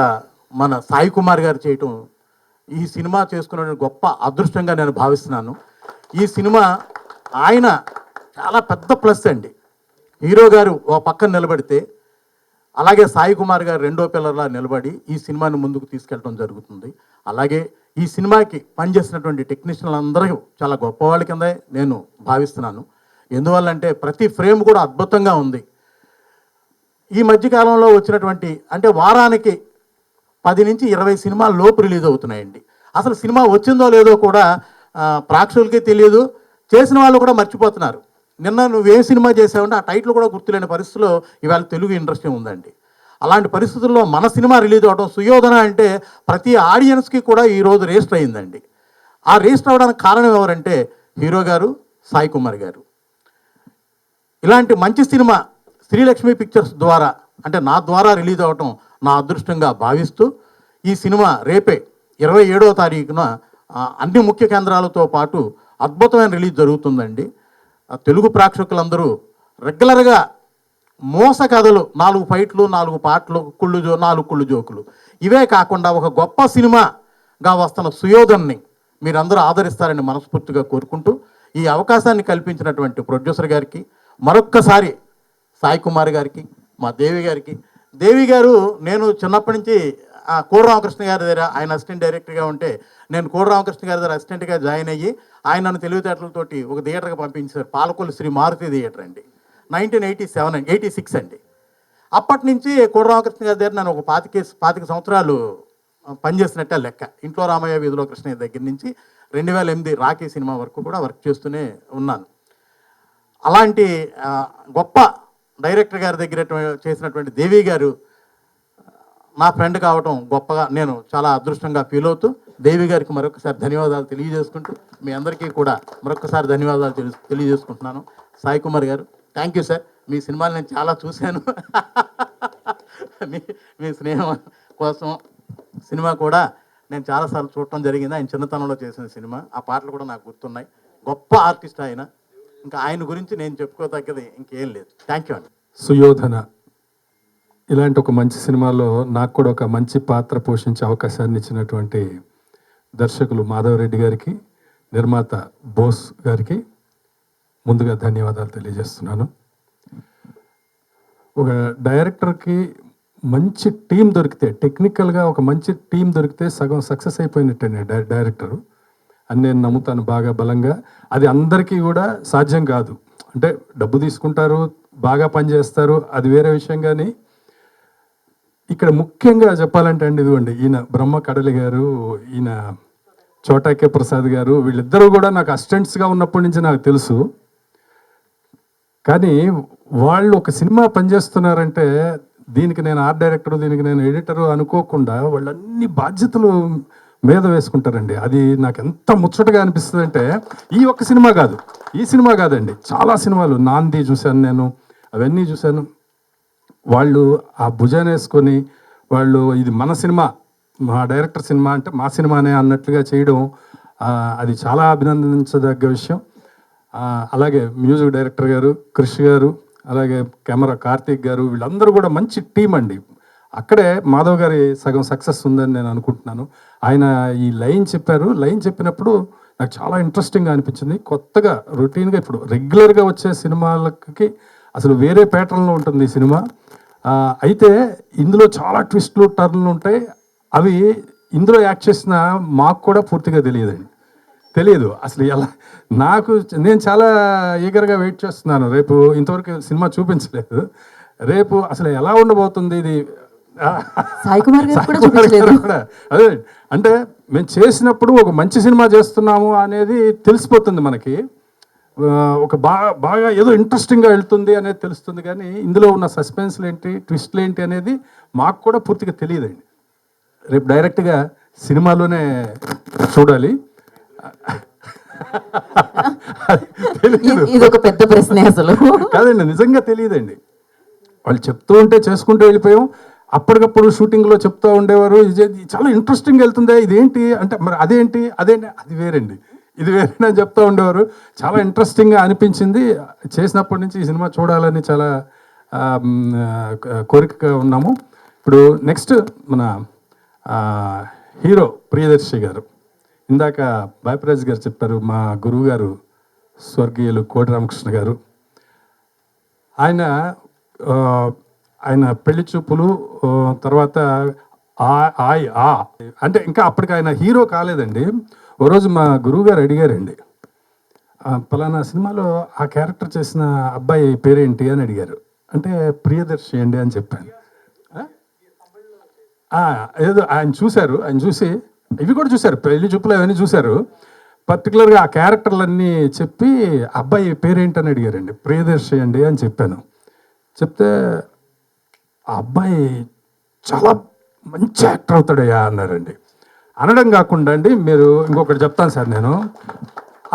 మన సాయి కుమార్ గారు చేయటం ఈ సినిమా చేసుకున్న గొప్ప అదృష్టంగా నేను భావిస్తున్నాను. ఈ సినిమా ఆయన చాలా పెద్ద ప్లస్ అండి. హీరో గారు ఓ పక్కన నిలబడితే, అలాగే సాయి కుమార్ గారు రెండో పిల్లర్లా నిలబడి ఈ సినిమాని ముందుకు తీసుకెళ్ళడం జరుగుతుంది. అలాగే ఈ సినిమాకి పనిచేసినటువంటి టెక్నీషియన్లు అందరూ చాలా గొప్పవాళ్ళ కిందే నేను భావిస్తున్నాను. ఎందువల్లంటే ప్రతి ఫ్రేమ్ కూడా అద్భుతంగా ఉంది. ఈ మధ్యకాలంలో వచ్చినటువంటి అంటే వారానికి 10 నుంచి 20 సినిమాల లోపు రిలీజ్ అవుతున్నాయండి. అసలు సినిమా వచ్చిందో లేదో కూడా ప్రేక్షకులకి తెలియదు, చేసిన వాళ్ళు కూడా మర్చిపోతున్నారు. నిన్న నువ్వేం సినిమా చేసావంటే ఆ టైటిల్ కూడా గుర్తులేని పరిస్థితిలో ఇవాళ తెలుగు ఇండస్ట్రీ ఉందండి. అలాంటి పరిస్థితుల్లో మన సినిమా రిలీజ్ అవడం, సుయోధన అంటే ప్రతి ఆడియన్స్కి కూడా ఈరోజు రిజిస్టర్ అయిందండి. ఆ రిజిస్టర్ అవ్వడానికి కారణం ఎవరంటే హీరో గారు, సాయి కుమార్ గారు. ఇలాంటి మంచి సినిమా శ్రీలక్ష్మి పిక్చర్స్ ద్వారా అంటే నా ద్వారా రిలీజ్ అవ్వటం నా అదృష్టంగా భావిస్తూ ఈ సినిమా రేపే 27వ తారీఖున అన్ని ముఖ్య కేంద్రాలతో పాటు అద్భుతమైన రిలీజ్ జరుగుతుందండి. తెలుగు ప్రేక్షకులందరూ రెగ్యులర్గా మోస కథలు, 4 ఫైట్లు, 4 పాటలు, 4 కుళ్ళు జోకులు, ఇవే కాకుండా ఒక గొప్ప సినిమాగా వస్తున్న సుయోధన్ని మీరందరూ ఆదరిస్తారని మనస్ఫూర్తిగా కోరుకుంటూ ఈ అవకాశాన్ని కల్పించినటువంటి ప్రొడ్యూసర్ గారికి మరొక్కసారి సాయి కుమార్ గారికి, మా దేవి గారికి. దేవి గారు నేను చిన్నప్పటి నుంచి కోడి రామకృష్ణ గారి దగ్గర ఆయన అసిస్టెంట్ డైరెక్టర్గా ఉంటే నేను కోడి రామకృష్ణ గారి దగ్గర అసిస్టెంట్గా జాయిన్ అయ్యి ఆయన నన్ను తెలివితేటలతోటి ఒక థియేటర్కి పంపించారు. పాలకొల్లు శ్రీ మారుతి థియేటర్ అండి. 1986 అండి. అప్పటి నుంచి కోడి రామకృష్ణ గారి దగ్గర నేను ఒక 25 సంవత్సరాలు పనిచేసినట్టే లెక్క. ఇంట్లో రామయ్య వీధిలో కృష్ణయ్య దగ్గర నుంచి 2008 రాఖీ సినిమా వరకు కూడా వర్క్ చేస్తూనే ఉన్నాను. అలాంటి గొప్ప డైరెక్టర్ గారి దగ్గర చేసినటువంటి దేవి గారు నా ఫ్రెండ్ కావటం గొప్పగా నేను చాలా అదృష్టంగా ఫీల్ అవుతూ దేవి గారికి మరొకసారి ధన్యవాదాలు తెలియజేసుకుంటూ మీ అందరికీ కూడా మరొకసారి ధన్యవాదాలు తెలియజేసుకుంటున్నాను. సాయి కుమార్ గారు, థ్యాంక్ యూ సార్. మీ సినిమాలు నేను చాలా చూశాను. మీ స్నేహం కోసం సినిమా కూడా నేను చాలాసార్లు చూడటం జరిగింది. ఆయన చిన్నతనంలో చేసిన సినిమా, ఆ పాటలు కూడా నాకు గుర్తున్నాయి. గొప్ప ఆర్టిస్ట్ ఆయన. ఇంకా ఆయన గురించి నేను చెప్పుకోదగ్గది ఇంకేం లేదు. థ్యాంక్ యూ అండి.
సుయోధన ఇలాంటి ఒక మంచి సినిమాలో నాకు కూడా ఒక మంచి పాత్ర పోషించే అవకాశాన్ని ఇచ్చినటువంటి దర్శకులు మాధవరెడ్డి గారికి, నిర్మాత బోస్ గారికి ముందుగా ధన్యవాదాలు తెలియజేస్తున్నాను. ఒక డైరెక్టర్కి మంచి టీం దొరికితే, టెక్నికల్గా ఒక మంచి టీం దొరికితే సగం సక్సెస్ అయిపోయినట్టేనే డైరెక్టరు అని నేను నమ్ముతాను బాగా బలంగా. అది అందరికీ కూడా సాధ్యం కాదు. అంటే డబ్బు తీసుకుంటారు, బాగా పనిచేస్తారు, అది వేరే విషయం. కానీ ఇక్కడ ముఖ్యంగా చెప్పాలంటే అండి, ఇదిగోండి ఈయన బ్రహ్మ కడలి గారు, ఈయన చోటాకే ప్రసాద్ గారు, వీళ్ళిద్దరూ కూడా నాకు అసిస్టెంట్స్గా ఉన్నప్పటి నుంచి నాకు తెలుసు. కానీ వాళ్ళు ఒక సినిమా పనిచేస్తున్నారంటే దీనికి నేను ఆర్ట్ డైరెక్టరు, దీనికి నేను ఎడిటరు అనుకోకుండా వాళ్ళు అన్ని బాధ్యతలు మీద వేసుకుంటారండి. అది నాకు ఎంత ముచ్చటగా అనిపిస్తుంది అంటే, ఈ ఒక్క సినిమా కాదు, ఈ సినిమా కాదండి, చాలా సినిమాలు, నాంది చూశాను నేను, అవన్నీ చూశాను. వాళ్ళు ఆ భుజాన్ని వేసుకొని వాళ్ళు ఇది మన సినిమా, మా డైరెక్టర్ సినిమా అంటే మా సినిమానే అన్నట్లుగా చేయడం అది చాలా అభినందించదగ్గ విషయం. అలాగే మ్యూజిక్ డైరెక్టర్ గారు క్రిష్ గారు, అలాగే కెమెరా కార్తీక్ గారు, వీళ్ళందరూ కూడా మంచి టీం అండి. అక్కడే మాధవ్ గారి సగం సక్సెస్ ఉందని నేను అనుకుంటున్నాను. ఆయన ఈ లైన్ చెప్పారు, లైన్ చెప్పినప్పుడు నాకు చాలా ఇంట్రెస్టింగ్గా అనిపించింది. కొత్తగా రొటీన్గా ఇప్పుడు రెగ్యులర్గా వచ్చే సినిమాలకి అసలు వేరే ప్యాటర్న్లో ఉంటుంది ఈ సినిమా. అయితే ఇందులో చాలా ట్విస్ట్లు టర్న్లు ఉంటాయి. అవి ఇందులో యాక్ట్ చేసిన మాకు కూడా పూర్తిగా తెలియదు అసలు ఎలా. నేను చాలా ఈగర్గా వెయిట్ చేస్తున్నాను. రేపు ఇంతవరకు సినిమా చూపించలేదు, రేపు అసలు ఎలా ఉండబోతుంది ఇది.
సాయి కుమార్ గారు కూడా చూపించలేదు.
అదే అంటే మేము చేసినప్పుడు ఒక మంచి సినిమా చేస్తున్నాము అనేది తెలిసిపోతుంది మనకి. ఒక బాగా ఏదో ఇంట్రెస్టింగ్గా వెళ్తుంది అనేది తెలుస్తుంది. కానీ ఇందులో ఉన్న సస్పెన్స్లు ఏంటి, ట్విస్ట్లు ఏంటి అనేది మాకు కూడా పూర్తిగా తెలియదండి. రేపు డైరెక్ట్గా సినిమాలోనే చూడాలి.
ఇది ఒక పెద్ద ప్రశ్నే అసలు.
కాదండి, నిజంగా తెలియదండి. వాళ్ళు చెప్తూ ఉంటే చేసుకుంటూ వెళ్ళిపోయాం. అప్పటికప్పుడు షూటింగ్లో చెప్తూ ఉండేవారు, ఇది చాలా ఇంట్రెస్టింగ్ వెళ్తుందే, ఇదేంటి అంటే మరి అదేంటి అది వేరండి, ఇది వేరే అని చెప్తూ ఉండేవారు. చాలా ఇంట్రెస్టింగ్గా అనిపించింది. చేసినప్పటి నుంచి ఈ సినిమా చూడాలని చాలా కోరికగా ఉన్నాము. ఇప్పుడు నెక్స్ట్ మన హీరో ప్రియదర్శి గారు, ఇందాక బాపిరాజ్ గారు చెప్పారు, మా గురువు గారు స్వర్గీయులు కోటి రామకృష్ణ గారు. ఆయన ఆయన పెళ్లి చూపులు తర్వాత అంటే ఇంకా అప్పటికి ఆయన హీరో కాలేదండి. ఓ రోజు మా గురువు గారు అడిగారండి, పలానా సినిమాలో ఆ క్యారెక్టర్ చేసిన అబ్బాయి పేరేంటి అని అడిగారు. అంటే ప్రియదర్శి అండి అని చెప్పాను. ఏదో ఆయన చూశారు, ఆయన చూసి ఇవి కూడా చూశారు, పెళ్లి చూపులు అవన్నీ చూశారు. పర్టికులర్గా ఆ క్యారెక్టర్లన్నీ చెప్పి అబ్బాయి పేరేంటి అని అడిగారండి. ప్రియదర్శి అండి అని చెప్పాను. చెప్తే ఆ అబ్బాయి చాలా మంచి యాక్టర్ అవుతాడయ్యా అన్నారండి. అనడం కాకుండా అండి, మీరు ఇంకొకటి చెప్తాను సార్. నేను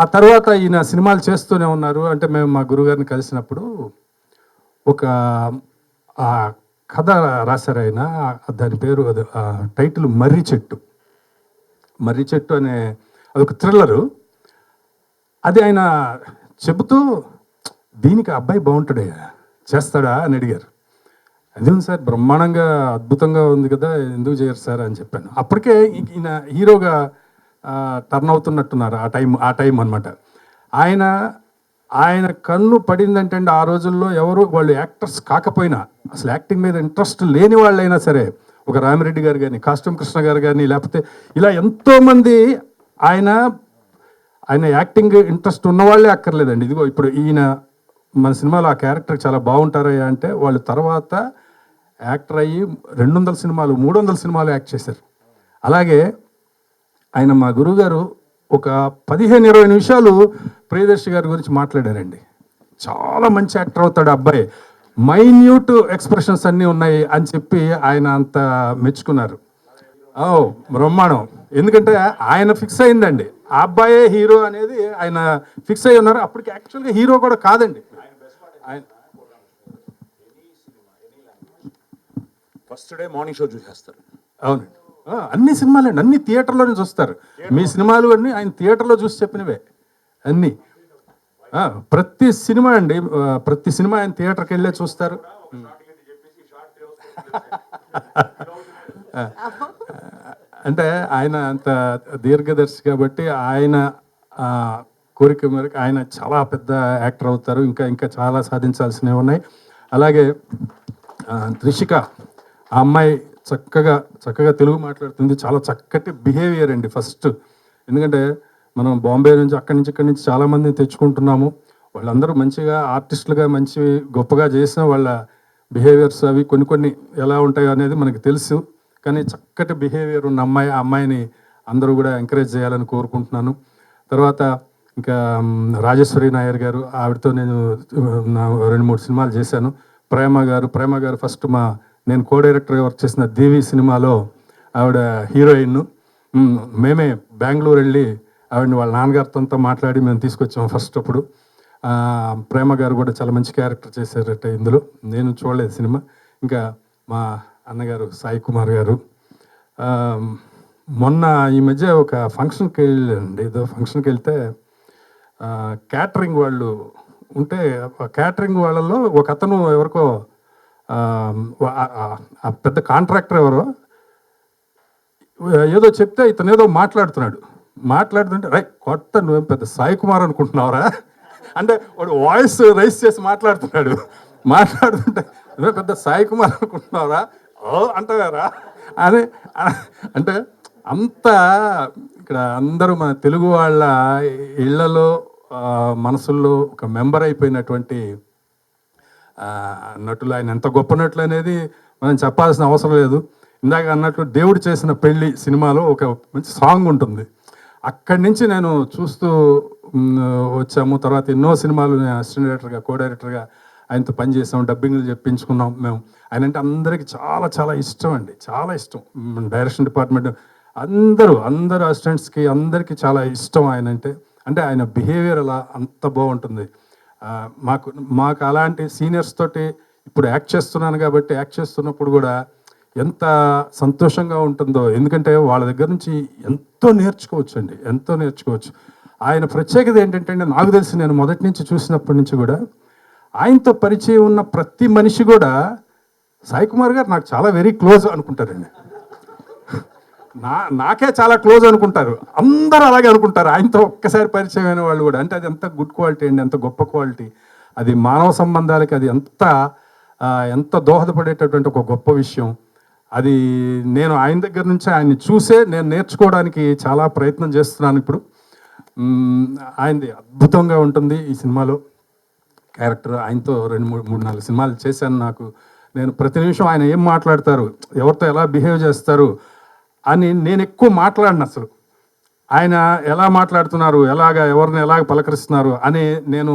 ఆ తర్వాత ఈయన సినిమాలు చేస్తూనే ఉన్నారు. అంటే మేము మా గురుగారిని కలిసినప్పుడు ఒక కథ రాశారు ఆయన. దాని పేరు టైటిల్ మర్రి చెట్టు. మర్రి చెట్టు అనే అదొక థ్రిల్లరు. అది ఆయన చెబుతూ దీనికి అబ్బాయి బాగుంటాడయ్యా, చేస్తాడా అని అడిగారు. అదేం సార్ బ్రహ్మాండంగా అద్భుతంగా ఉంది కదా, ఎందుకు చేయరు సార్ అని చెప్పాను. అప్పటికే ఈయన హీరోగా టర్న్ అవుతున్నట్టున్నారు ఆ టైం అనమాట. ఆయన కన్ను పడిందంటే అండి, ఆ రోజుల్లో ఎవరు వాళ్ళు యాక్టర్స్ కాకపోయినా, అసలు యాక్టింగ్ మీద ఇంట్రెస్ట్ లేని వాళ్ళైనా సరే, ఒక రామిరెడ్డి గారు కానీ, కాస్ట్యూమ్ కృష్ణ గారు కానీ, లేకపోతే ఇలా ఎంతోమంది ఆయన యాక్టింగ్ ఇంట్రెస్ట్ ఉన్నవాళ్ళే అక్కర్లేదండి. ఇదిగో ఇప్పుడు ఈయన మన సినిమాలో ఆ క్యారెక్టర్ చాలా బాగుంటారయ్యా అంటే వాళ్ళు తర్వాత యాక్టర్ అయ్యి 200 సినిమాలు 300 సినిమాలు యాక్ట్ చేశారు. అలాగే ఆయన మా గురువుగారు ఒక 15-20 నిమిషాలు ప్రియదర్శి గారి గురించి మాట్లాడారండి. చాలా మంచి యాక్టర్ అవుతాడు అబ్బాయి, మైన్యూట్ ఎక్స్ప్రెషన్స్ అన్నీ ఉన్నాయి అని చెప్పి ఆయన అంత మెచ్చుకున్నారు. బ్రహ్మాండం. ఎందుకంటే ఆయన ఫిక్స్ అయిందండి, ఆ అబ్బాయే హీరో అనేది ఆయన ఫిక్స్ అయి ఉన్నారు. అప్పటికి యాక్చువల్గా హీరో కూడా కాదండి.
ఫస్ట్ డే మార్నింగ్ షో చూసేస్తారు.
అవునండి, అన్ని సినిమాలు అండి, అన్ని థియేటర్లోనే చూస్తారు. మీ సినిమాలు అన్నీ ఆయన థియేటర్లో చూసి చెప్పినవే అన్నీ. ప్రతి సినిమా అండి, ప్రతి సినిమా ఆయన థియేటర్కి వెళ్ళే చూస్తారు. అంటే ఆయన అంత దీర్ఘదర్శి కాబట్టి ఆయన కోరిక మేరకు ఆయన చాలా పెద్ద యాక్టర్ అవుతారు. ఇంకా ఇంకా చాలా సాధించాల్సినవి ఉన్నాయి. అలాగే త్రిషిక, ఆ అమ్మాయి చక్కగా తెలుగు మాట్లాడుతుంది. చాలా చక్కటి బిహేవియర్ అండి ఫస్ట్. ఎందుకంటే మనం బాంబే నుంచి ఇక్కడి నుంచి చాలామందిని తెచ్చుకుంటున్నాము. వాళ్ళందరూ మంచిగా ఆర్టిస్టులుగా మంచి గొప్పగా చేసిన వాళ్ళ బిహేవియర్స్ అవి కొన్ని ఎలా ఉంటాయో అనేది మనకు తెలుసు. కానీ చక్కటి బిహేవియర్ ఉన్న ఆ అమ్మాయిని అందరూ కూడా ఎంకరేజ్ చేయాలని కోరుకుంటున్నాను. తర్వాత ఇంకా రాజేశ్వరి నాయర్ గారు, ఆవిడతో నేను 2-3 సినిమాలు చేశాను. ప్రేమ గారు ఫస్ట్ నేను కో డైరెక్టర్గా వర్క్ చేసిన దేవి సినిమాలో ఆవిడ హీరోయిన్. మేమే బెంగళూరు వెళ్ళి ఆవిడని వాళ్ళ నాన్నగారితో మాట్లాడి మేము తీసుకొచ్చాము ఫస్ట్. అప్పుడు ప్రేమ గారు కూడా చాలా మంచి క్యారెక్టర్ చేశారట ఇందులో. నేను చూడలేదు సినిమా. ఇంకా మా అన్నగారు సాయి కుమార్ గారు, మొన్న ఈ మధ్య ఒక ఫంక్షన్కి వెళ్ళండి, ఏదో ఫంక్షన్కి వెళ్తే క్యాటరింగ్ వాళ్ళు ఉంటే, క్యాటరింగ్ వాళ్ళలో ఒక అతను ఎవరికో పెద్ద కాంట్రాక్టర్ ఎవరో ఏదో చెప్తే ఇతను ఏదో మాట్లాడుతుంటే కొత్త నువ్వేం పెద్ద సాయి కుమార్ అనుకుంటున్నావురా అంటే వాడు వాయిస్ రైస్ చేసి మాట్లాడుతుంటే నువ్వే పెద్ద సాయి కుమార్ అనుకుంటున్నావురా అంటారా అని. అంటే అంత ఇక్కడ అందరూ మన తెలుగు వాళ్ళ ఇళ్లలో మనసుల్లో ఒక మెంబర్ అయిపోయినటువంటి నటులు. ఆయన ఎంత గొప్ప నటులు అనేది మనం చెప్పాల్సిన అవసరం లేదు. ఇందాక అన్నట్లు దేవుడు చేసిన పెళ్లి సినిమాలో ఒక మంచి సాంగ్ ఉంటుంది. అక్కడి నుంచి నేను చూస్తూ వచ్చాము. తర్వాత ఎన్నో సినిమాలు నేను అసిస్టెంట్ డైరెక్టర్గా, కో డైరెక్టర్గా ఆయనతో పనిచేసాం, డబ్బింగ్లు చెప్పించుకున్నాం మేము. ఆయన అంటే అందరికీ చాలా చాలా ఇష్టం అండి, చాలా ఇష్టం. డైరెక్షన్ డిపార్ట్మెంట్ అందరూ అసిస్టెంట్స్కి అందరికీ చాలా ఇష్టం ఆయన అంటే ఆయన బిహేవియర్ అలా అంత బాగుంటుంది. మాకు అలాంటి సీనియర్స్ తోటి ఇప్పుడు యాక్ట్ చేస్తున్నాను కాబట్టి యాక్ట్ చేస్తున్నప్పుడు కూడా ఎంత సంతోషంగా ఉంటుందో. ఎందుకంటే వాళ్ళ దగ్గర నుంచి ఎంతో నేర్చుకోవచ్చు. ఆయన ప్రత్యేకత ఏంటంటే నాకు తెలిసి నేను మొదటి నుంచి చూసినప్పటి నుంచి కూడా ఆయనతో పరిచయం ఉన్న ప్రతి మనిషి కూడా సాయి కుమార్ గారు నాకు చాలా వెరీ క్లోజ్ అనుకుంటారండి. నాకే చాలా క్లోజ్ అనుకుంటారు, అందరూ అలాగే అనుకుంటారు ఆయనతో ఒక్కసారి పరిచయం అయిన వాళ్ళు కూడా. అంటే అది ఎంత గుడ్ క్వాలిటీ అండి, ఎంత గొప్ప క్వాలిటీ. అది మానవ సంబంధాలకి అది ఎంత దోహదపడేటటువంటి ఒక గొప్ప విషయం. అది నేను ఆయన దగ్గర నుంచి ఆయన్ని చూసే నేను నేర్చుకోవడానికి చాలా ప్రయత్నం చేస్తున్నాను ఇప్పుడు. ఆయనది అద్భుతంగా ఉంటుంది ఈ సినిమాలో క్యారెక్టర్. ఆయనతో 2-3-4 సినిమాలు చేశాను. నేను ప్రతి నిమిషం ఆయన ఏం మాట్లాడతారు, ఎవరితో ఎలా బిహేవ్ చేస్తారు అని నేను ఎక్కువ మాట్లాడిన, అసలు ఆయన ఎలా మాట్లాడుతున్నారు, ఎవరిని ఎలాగ పలకరిస్తున్నారు అని నేను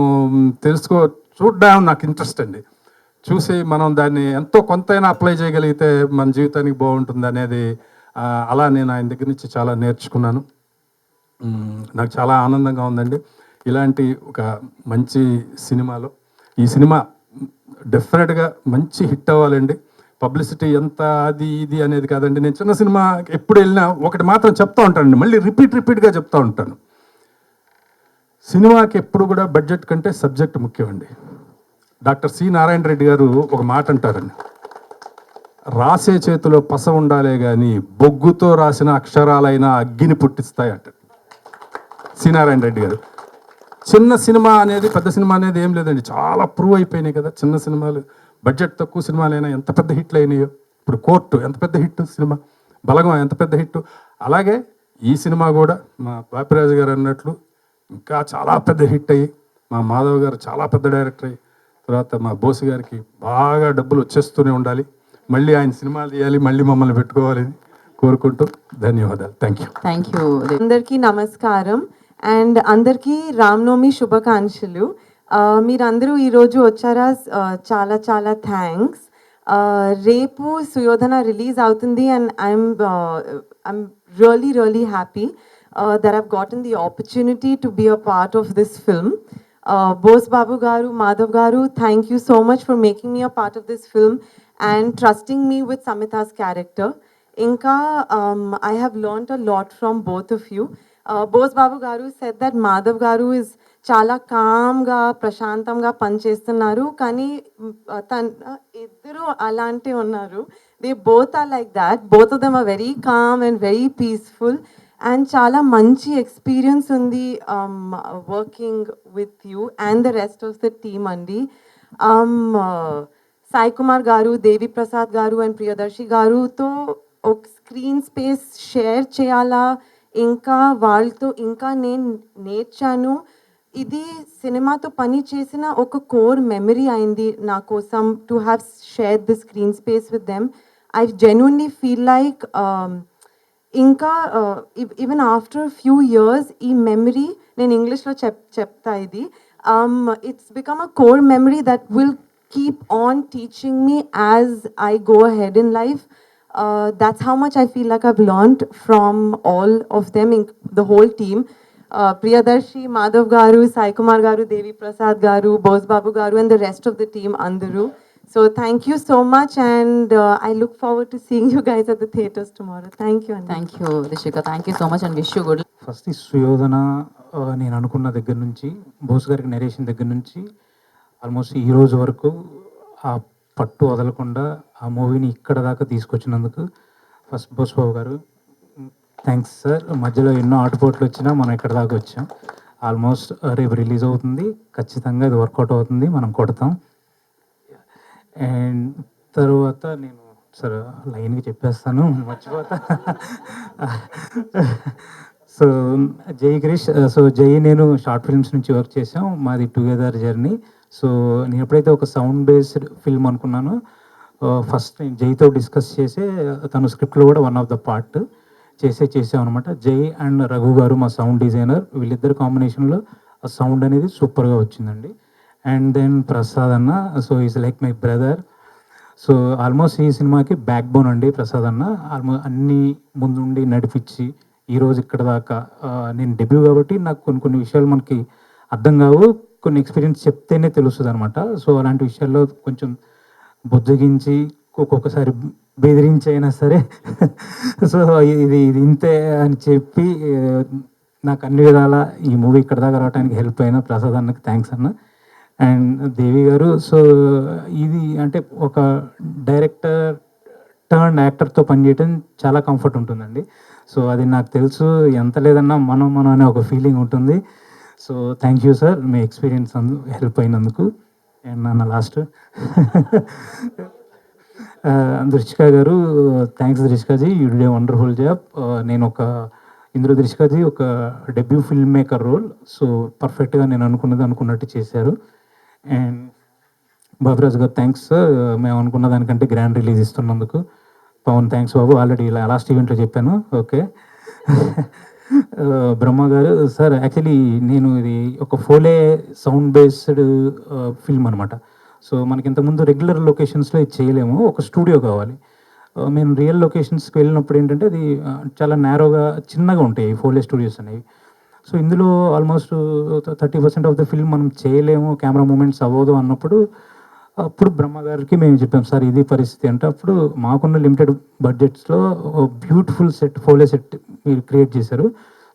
చూడడం నాకు ఇంట్రెస్ట్ అండి. చూసి మనం దాన్ని ఎంతో కొంతైనా అప్లై చేయగలిగితే మన జీవితానికి బాగుంటుంది అనేది అలా నేను ఆయన దగ్గర నుంచి చాలా నేర్చుకున్నాను. నాకు చాలా ఆనందంగా ఉందండి ఇలాంటి ఒక మంచి సినిమాలో. ఈ సినిమా డెఫినెట్గా మంచి హిట్ అవ్వాలండి. పబ్లిసిటీ ఎంత అది ఇది అనేది కాదండి. నేను చిన్న సినిమా ఎప్పుడు వెళ్ళినా ఒకటి మాత్రం చెప్తూ ఉంటానండి, మళ్ళీ రిపీట్గా చెప్తూ ఉంటాను. సినిమాకి ఎప్పుడు కూడా బడ్జెట్ కంటే సబ్జెక్ట్ ముఖ్యమండి. డాక్టర్ సి నారాయణ రెడ్డి గారు ఒక మాట అంటారండి, రాసే చేతిలో పస ఉండాలే కానీ బొగ్గుతో రాసిన అక్షరాలైనా అగ్గిని పుట్టిస్తాయి అంటారు సి నారాయణ రెడ్డి గారు. చిన్న సినిమా అనేది పెద్ద సినిమా అనేది ఏం లేదండి, చాలా ప్రూవ్ అయిపోయినాయి కదా. చిన్న సినిమాలు బడ్జెట్ తక్కువ సినిమాలైనా ఎంత పెద్ద హిట్లు అయినాయో. ఇప్పుడు కోర్టు ఎంత పెద్ద హిట్ సినిమా, బలగం ఎంత పెద్ద హిట్. అలాగే ఈ సినిమా కూడా మా బాపిరాజు గారు అన్నట్లు ఇంకా చాలా పెద్ద హిట్ అయ్యి, మా మాధవ్ గారు చాలా పెద్ద డైరెక్టర్ అయ్యి, తర్వాత మా బోసు గారికి బాగా డబ్బులు వచ్చేస్తూనే ఉండాలి, మళ్ళీ ఆయన సినిమాలు తీయాలి, మళ్ళీ మమ్మల్ని పెట్టుకోవాలని కోరుకుంటూ ధన్యవాదాలు. Thank you.
అందరికీ నమస్కారం అండ్ అందరికీ రామనవమి శుభాకాంక్షలు. మీరందరూ ఈరోజు వచ్చారా, చాలా చాలా థ్యాంక్స్. రేపు సుయోధన రిలీజ్ అవుతుంది and I'm really happy that I've gotten the opportunity to be a part of this film. Bose Babu Garu, Madhav Garu, thank you so much for making me a part of this film and trusting me with Samita's character. Inka, I have learnt a lot from both of you. Bose Babu Garu said that Madhav Garu is చాలా కామ్గా ప్రశాంతంగా పనిచేస్తున్నారు, కానీ ఇద్దరు అలాంటి ఉన్నారు. They both are like that. Both of them are very calm and very peaceful and చాలా మంచి ఎక్స్పీరియన్స్ ఉంది working with you and the rest of the team అండి. సాయి కుమార్ గారు, దేవి ప్రసాద్ గారు అండ్ ప్రియదర్శి గారుతో ఒక స్క్రీన్ స్పేస్ షేర్ చేయాలా, ఇంకా వాళ్ళతో ఇంకా నేను నేర్చాను. ఇది సినిమాతో పని చేసిన ఒక కోర్ మెమరీ అయింది నా కోసం to have share the screen space with them. I genuinely feel like ఇంకా ఈవెన్ ఆఫ్టర్ ఫ్యూ ఇయర్స్ ఈ మెమరీ, నేను ఇంగ్లీష్లో చెప్తా ఇది, it's become a core memory that will keep on teaching me as I go ahead in life. That's how much I feel like I've learned from all of them, the whole team. Priyadarshi, Madhav Garu, Sai Kumar Garu, Devi Prasad Garu, Bose Babu Garu and the rest of the team, Andaru. So thank you so much and I look forward to seeing you guys at the theatres tomorrow. Thank you.
Thank you, Rishika. Thank you so much and wish you good.
First ఈ సుయోధన నేను అనుకున్న దగ్గర నుంచి, బోస్ గారికి narration దగ్గర నుంచి almost ఈ రోజు వరకు ఆ పట్టు వదలకుండా ఆ మూవీని ఇక్కడ దాకా తీసుకొచ్చినందుకు ఫస్ట్ బోస్ బాబు గారు థ్యాంక్స్ సార్. మధ్యలో ఎన్నో ఆటుపోట్లు వచ్చినా మనం ఇక్కడ దాకా వచ్చాం. ఆల్మోస్ట్ రేపు రిలీజ్ అవుతుంది, ఖచ్చితంగా ఇది వర్కౌట్ అవుతుంది, మనం కొడతాం. అండ్ తర్వాత నేను సార్ లైన్గా చెప్పేస్తాను, మర్చిపోతా. సో జై క్రిష్, సో జై నేను షార్ట్ ఫిల్మ్స్ నుంచి వర్క్ చేసాం, మాది టుగెదర్ జర్నీ. సో నేను ఎప్పుడైతే ఒక సౌండ్ బేస్డ్ ఫిల్మ్ అనుకున్నానో, ఫస్ట్ నేను జైతో డిస్కస్ చేసే, తను స్క్రిప్ట్లో కూడా వన్ ఆఫ్ ద పార్ట్ చేసాం అనమాట. జై అండ్ రఘు గారు మా సౌండ్ డిజైనర్, వీళ్ళిద్దరు కాంబినేషన్లో ఆ సౌండ్ అనేది సూపర్గా వచ్చిందండి. అండ్ దెన్ ప్రసాద్ అన్న, so is like my brother. So almost ఈ సినిమాకి బ్యాక్ బోన్ అండి ప్రసాద్ అన్న. ఆల్మోస్ట్ అన్నీ ముందుండి నడిపించి ఈరోజు ఇక్కడ దాకా, నేను డెబ్యూ కాబట్టి నాకు కొన్ని విషయాలు మనకి అర్థం కావు, కొన్ని ఎక్స్పీరియన్స్ చెప్తేనే తెలుస్తుంది అనమాట. సో అలాంటి విషయాల్లో కొంచెం బుజ్జగించి ఒక్కొక్కసారి బెదిరించి అయినా సరే సో ఇది ఇంతే అని చెప్పి నాకు అన్ని విధాల ఈ మూవీ ఇక్కడ దాకా రావడానికి హెల్ప్ అయిన ప్రసాద్ అన్నకి థ్యాంక్స్ అన్న. అండ్ దేవి గారు. సో ఇది అంటే ఒక డైరెక్టర్ టర్న్ యాక్టర్తో పనిచేయడం చాలా కంఫర్ట్ ఉంటుందండి. సో అది నాకు తెలుసు, ఎంత లేదన్నా మనం అనే ఒక ఫీలింగ్ ఉంటుంది. సో థ్యాంక్ యూ సార్, మీ ఎక్స్పీరియన్స్ హెల్ప్ అయినందుకు. అండ్ నా last Drishtika garu, thanks Drishtika ji, you did a wonderful job. నేను ఇందులో దృష్టికాజీ ఒక debut film maker role, so పర్ఫెక్ట్గా నేను అనుకున్నట్టు చేశారు. అండ్ బాబురాజ్ గారు థ్యాంక్స్ సార్, మేము అనుకున్న దానికంటే గ్రాండ్ రిలీజ్ ఇస్తున్నందుకు. పవన్ థ్యాంక్స్ బాబు, ఆల్రెడీ లాస్ట్ ఈవెంట్లో చెప్పాను. ఓకే. బ్రహ్మ గారు సార్, యాక్చువల్లీ నేను ఇది ఒక ఫోలే సౌండ్ బేస్డ్ ఫిల్మ్ అనమాట. సో మనకి ఇంతకుముందు రెగ్యులర్ లొకేషన్స్లో ఇది చేయలేము, ఒక స్టూడియో కావాలి. మేము రియల్ లొకేషన్స్కి వెళ్ళినప్పుడు ఏంటంటే అది చాలా నేరోగా చిన్నగా ఉంటాయి ఫోలే స్టూడియోస్ అనేవి. సో ఇందులో ఆల్మోస్ట్ 30% ఆఫ్ ద ఫిల్మ్ మనం చేయలేము, కెమెరా మూమెంట్స్ అవ్వదు అన్నప్పుడు అప్పుడు బ్రహ్మ గారికి మేము చెప్పాం సార్ ఇది పరిస్థితి అంటే, అప్పుడు మాకున్న లిమిటెడ్ బడ్జెట్స్లో బ్యూటిఫుల్ సెట్ ఫోలే సెట్ మీరు క్రియేట్ చేశారు.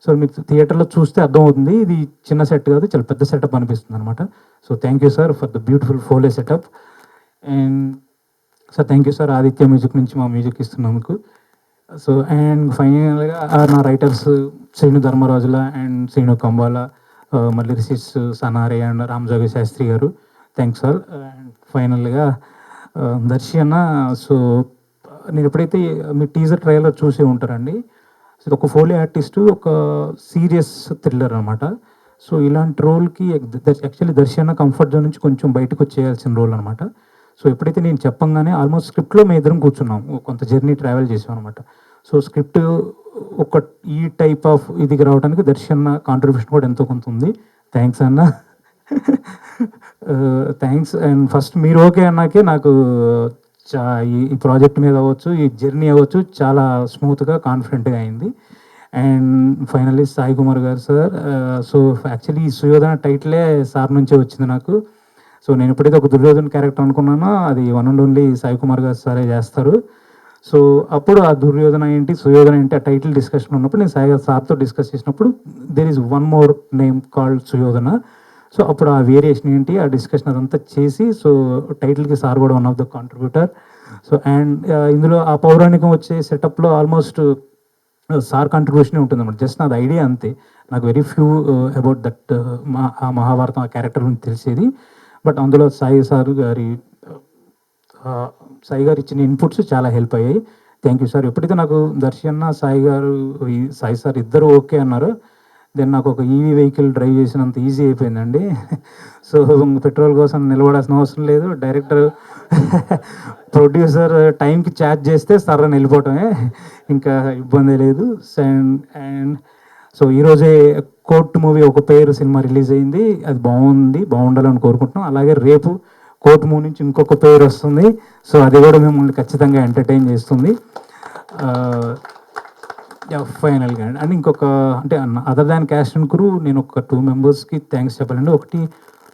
సో మీరు థియేటర్లో చూస్తే అర్థమవుతుంది ఇది చిన్న సెట్ కాదు, చాలా పెద్ద సెటప్ అనిపిస్తుంది అనమాట. So thank you sir for the beautiful foley setup. And sir thank you sir, Aditya Music నుంచి మా మ్యూజిక్ ఇస్తున్నందుకు. సో అండ్ ఫైనల్గా నా రైటర్స్ శ్రీను ధర్మరాజుల అండ్ శ్రీను కంబాల, మళ్ళీ రిషిస్ సనారే and Ramajogi Sastry garu, thanks sir. And ఫైనల్గా దర్శి అన్న, సో నేను ఎప్పుడైతే మీ టీజర్ ట్రైలర్ చూసి ఉంటారండి, సో ఒక ఫోలీ ఆర్టిస్టు ఒక సీరియస్ థ్రిల్లర్ అనమాట. సో ఇలాంటి రోల్కి యాక్చువల్లీ దర్శి అన్న కంఫర్ట్ జోన్ నుంచి కొంచెం బయటకు వచ్చేయాల్సిన రోల్ అనమాట. సో ఎప్పుడైతే నేను చెప్పంగానే ఆల్మోస్ట్ స్క్రిప్ట్లో మేము ఇద్దరం కూర్చున్నాం, కొంత జర్నీ ట్రావెల్ చేసాం అనమాట. సో స్క్రిప్ట్ ఒక ఈ టైప్ ఆఫ్ ఇదికి రావడానికి దర్శన కాంట్రిబ్యూషన్ కూడా ఎంతో కొంత ఉంది. థ్యాంక్స్ అన్న, థ్యాంక్స్. అండ్ ఫస్ట్ మీరు ఓకే అన్నాకే నాకు ఈ ప్రాజెక్ట్ మీద అవ్వచ్చు, ఈ జర్నీ అవ్వచ్చు చాలా స్మూత్గా కాన్ఫిడెంట్గా అయింది. అండ్ ఫైనల్లీ సాయి కుమార్ గారు సార్, సో యాక్చువల్లీ ఈ సుయోధన టైటిలే సార్ నుంచే వచ్చింది నాకు. సో నేను ఎప్పుడైతే ఒక దుర్యోధన క్యారెక్టర్ అనుకున్నానో అది one and only Sai Kumar గారు సారే చేస్తారు. సో అప్పుడు ఆ దుర్యోధన ఏంటి సుయోధన ఏంటి ఆ టైటిల్ డిస్కషన్ ఉన్నప్పుడు నేను సాయి గారు సార్తో డిస్కస్ చేసినప్పుడు there is one more name called Suyodhana. So అప్పుడు ఆ వేరియేషన్ ఏంటి ఆ డిస్కషన్ అదంతా చేసి, సో టైటిల్కి సార్ కూడా one of the contributor. So and ఇందులో ఆ పౌరాణికం వచ్చే సెటప్లో ఆల్మోస్ట్ సార్ కాంట్రిబ్యూషన్ ఉంటుంది అన్నమాట. జస్ట్ నాది ఐడియా అంతే, నాకు వెరీ ఫ్యూ అబౌట్ దట్ ఆ మహాభారతం ఆ క్యారెక్టర్ గురించి తెలిసేది. బట్ అందులో సాయి గారు ఇచ్చిన ఇన్పుట్స్ చాలా హెల్ప్ అయ్యాయి. Thank you sir. ఎప్పుడైతే నాకు దర్శన్న సాయి గారు సాయి సార్ ఇద్దరు ఓకే అన్నారు, దెన్ నాకు ఒక ఈవీ వెహికల్ డ్రైవ్ చేసినంత ఈజీ అయిపోయిందండి. సో పెట్రోల్ కోసం నిలబడాల్సిన అవసరం లేదు, డైరెక్టర్ ప్రొడ్యూసర్ టైంకి ఛార్జ్ చేస్తే సర్రని వెళ్ళిపోవటమే, ఇంకా ఇబ్బంది లేదు. అండ్ సో ఈరోజే కోర్ట్ మూవీ ఒక పేరు సినిమా రిలీజ్ అయింది, అది బాగుండాలని కోరుకుంటున్నాం. అలాగే రేపు కోర్ట్ మూవీ నుంచి ఇంకొక పేరు వస్తుంది, సో అది కూడా మిమ్మల్ని ఖచ్చితంగా ఎంటర్టైన్ చేస్తుంది. ఫైనల్గా అండ్ ఇంకొక అంటే other than caste and crew నేను ఒక 2 మెంబర్స్కి థ్యాంక్స్ చెప్పాలండి. ఒకటి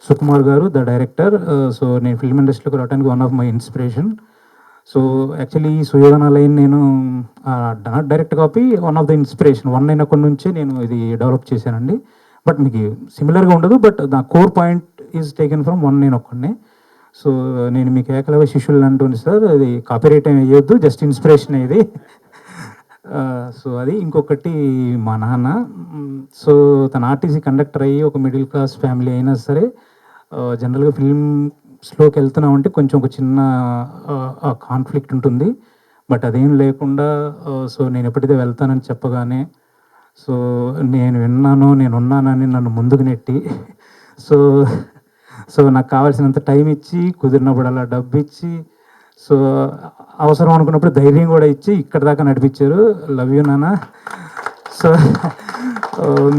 సుకుమార్ గారు ద డైరెక్టర్, సో నేను ఫిల్మ్ ఇండస్ట్రీలోకి రావడానికి one of my inspiration. So actually ఈ సుయోధన లైన్ నేను direct copy one of the inspiration 1 అయినప్పటి నుంచే నేను ఇది డెవలప్ చేశానండి. బట్ మీకు సిమిలర్గా ఉండదు, బట్ నా core point is taken from 1 నేను ఒక్కడనే. సో నేను మీకు ఏకలవ్య శిష్యులు అంటుంది సార్, అది కాపీరైట్ ఏమి వేయొద్దు, జస్ట్ ఇన్స్పిరేషన్ ఇది. సో అది ఇంకొకటి మా నాన్న, సో తన ఆర్టీసీ కండక్టర్ అయ్యి ఒక మిడిల్ క్లాస్ ఫ్యామిలీ అయినా సరే జనరల్గా ఫిల్మ్స్లోకి వెళ్తున్నామంటే కొంచెం ఒక చిన్న కాన్ఫ్లిక్ట్ ఉంటుంది, బట్ అదేం లేకుండా సో నేను ఎప్పుడైతే వెళ్తానని చెప్పగానే సో నేను ఉన్నానని నన్ను ముందుకు నెట్టి సో నాకు కావాల్సినంత టైం ఇచ్చి కుదిరినప్పుడు అలా డబ్బు ఇచ్చి సో అవసరం అనుకున్నప్పుడు ధైర్యం కూడా ఇచ్చి ఇక్కడ దాకా నడిపించారు. లవ్ యూ నాన్న. సో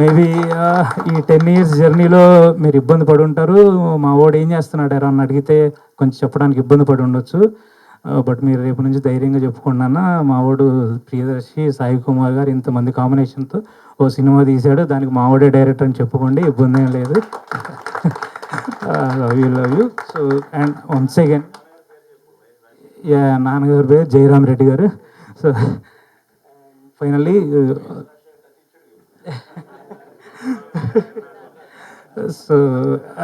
మేబీ ఈ 10 years జర్నీలో మీరు ఇబ్బంది పడి ఉంటారు, మా వాడు ఏం చేస్తున్నాడు అని అడిగితే కొంచెం చెప్పడానికి ఇబ్బంది పడి ఉండొచ్చు, బట్ మీరు రేపు నుంచి ధైర్యంగా చెప్పుకున్నాను. మా వాడు ప్రియదర్శి సాయి కుమార్ గారు ఇంతమంది కాంబినేషన్తో ఓ సినిమా తీశాడు, దానికి మా వాడే డైరెక్టర్ అని చెప్పుకోండి, ఇబ్బంది ఏం లేదు. Love you. So and once again నాన్నగారు పేరు జయరామ్ రెడ్డి గారు. సో ఫైనల్లీ సో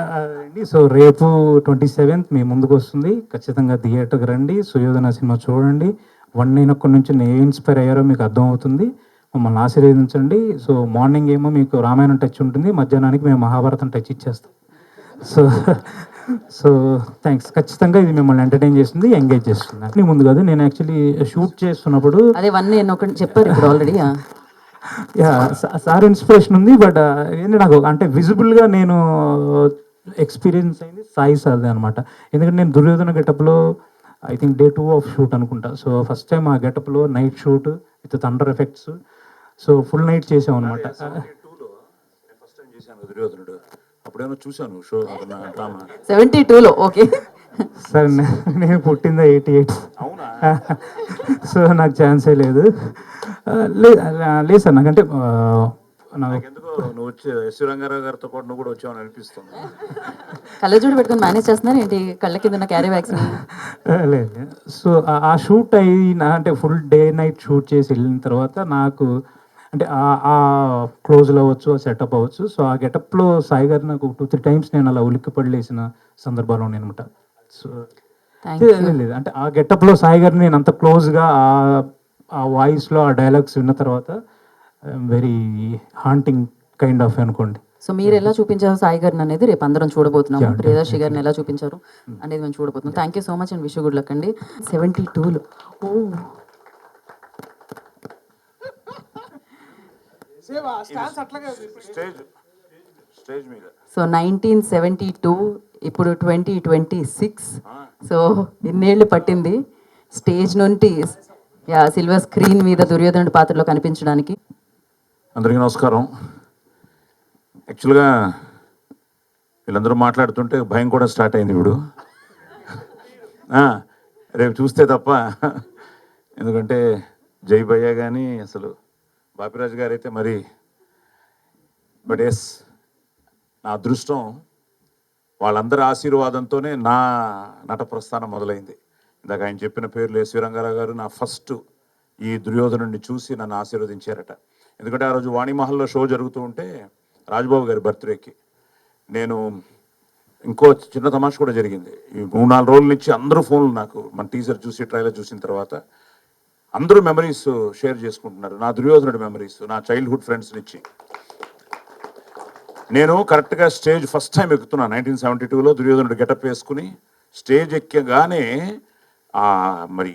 అండి, సో రేపు 27th మీ ముందుకు వస్తుంది. ఖచ్చితంగా థియేటర్కి రండి, సుయోధన సినిమా చూడండి. 1 నుంచి నేను ఇన్స్పైర్ అయ్యారో మీకు అర్థమవుతుంది. మమ్మల్ని ఆశీర్వదించండి. సో మార్నింగ్ ఏమో మీకు రామాయణం టచ్ ఉంటుంది, మధ్యాహ్నానికి మేము మహాభారతం టచ్ ఇచ్చేస్తాం. So so thanks. ఖచ్చితంగా ఇది మిమ్మల్ని ఎంటర్టైన్ చేస్తుంది, ఎంగేజ్ చేస్తుంది. అన్ని ముందు కాదు, నేను యాక్చువల్లీ షూట్ చేస్తున్నప్పుడు
అదే 1 నేను ఒకటి చెప్పారు ఇప్పుడు ఆల్రెడీ.
యా సార్ ఇన్స్పిరేషన్ ఉంది. బట్ ఏంటి నాకు అంటే విజిబుల్గా నేను ఎక్స్పీరియన్స్ అయింది సాయి సార్ది అనమాట. ఎందుకంటే నేను దుర్యోధన గెటప్లో I think Day 2 of shoot అనుకుంటా. సో ఫస్ట్ టైం ఆ గెటప్లో night shoot with thunder effects. So full night చేసాం అనమాట.
ఫస్ట్ టైం చేశాను దుర్యోధనుడు, అప్పుడేమో చూశాను షో డ్రామా.
72లో ఓకే.
సార్ నేను పుట్టిందా 88.
అవునా?
సో నాకు ఛాన్సే లేదు. లేదు సార్, నాకంటే నాకు
ఎందుకో నువ్వు వచ్చి ఎస్వి రంగారావు గారితో పాటు నువ్వు కూడా వచ్చావని అనిపిస్తుంది.
కళ్ళజోడు పెట్టుకొని మేనేజ్ చేస్తున్నారు ఏంటి ఏంటి కింద ఉన్న క్యారీ బ్యాగ్స్?
లేదు. సో ఆ షూట్ అయిన అంటే ఫుల్ డే నైట్ షూట్ చేసి వెళ్ళిన తర్వాత నాకు అంటే ఆ క్లోజ్లో అవ్వచ్చు, ఆ సెటప్ అవ్వచ్చు. సో ఆ గెటప్లో సాయి గారు నాకు 2-3 టైమ్స్ నేను అలా ఉలిక్కిపడి లేసిన సందర్భాలు ఉన్నాయన్నమాట. సో లేదు అంటే ఆ గెటప్లో సాయి గారిని నేను అంత క్లోజ్గా ఆ వాయిస్లో ఆ డైలాగ్స్ విన్న తర్వాత వెరీ హాంటింగ్ కైండ్ ఆఫ్ అనుకోండి.
సో మీరు ఎలా చూపించారు సాయి గారిని అనేది రేపు అందరం చూడబోతున్నాము. ప్రియదర్శి గారిని ఎలా చూపించారు అనేది మేము చూడబోతున్నాం. Thank you so much and wish good luck అండి. 72లో
స్టేజ్ మీద
సో 1972, ఇప్పుడు 2026. సో ఇన్నేళ్ళు పట్టింది స్టేజ్ నుండి సిల్వర్ స్క్రీన్ మీద దుర్యోధనుడి పాత్రలో కనిపించడానికి.
అందరికీ నమస్కారం. యాక్చువల్గా వీళ్ళందరూ మాట్లాడుతుంటే భయం కూడా స్టార్ట్ అయింది ఇప్పుడు. రేపు చూస్తే తప్ప, ఎందుకంటే జై భయ్య కానీ అసలు బాపిరాజు గారు అయితే మరి. బట్ ఎస్, నా అదృష్టం వాళ్ళందరి ఆశీర్వాదంతోనే నా నట ప్రస్థానం మొదలైంది. ఇందాక ఆయన చెప్పిన పేర్లు ఎస్వి రంగారావు గారు నా ఫస్ట్ ఈ దుర్యోధనుడిని చూసి నన్ను ఆశీర్వదించారట. ఎందుకంటే ఆ రోజు వాణిమహల్లో షో జరుగుతూ ఉంటే రాజబాబు గారి బర్త్డేకి నేను ఇంకో చిన్న తమాష కూడా జరిగింది. ఈ 3-4 రోజుల నుంచి అందరూ ఫోన్లు నాకు మన టీజర్ చూసి ట్రైలర్ చూసిన తర్వాత అందరూ మెమరీస్ షేర్ చేసుకుంటున్నారు, నా దుర్యోధనుడి మెమరీస్, నా చైల్డ్హుడ్ ఫ్రెండ్స్ నుంచి. నేను కరెక్ట్గా స్టేజ్ ఫస్ట్ టైం ఎక్కుతున్నాను 1972లో దుర్యోధనుడు గెటప్ వేసుకుని స్టేజ్ ఎక్కగానే మరి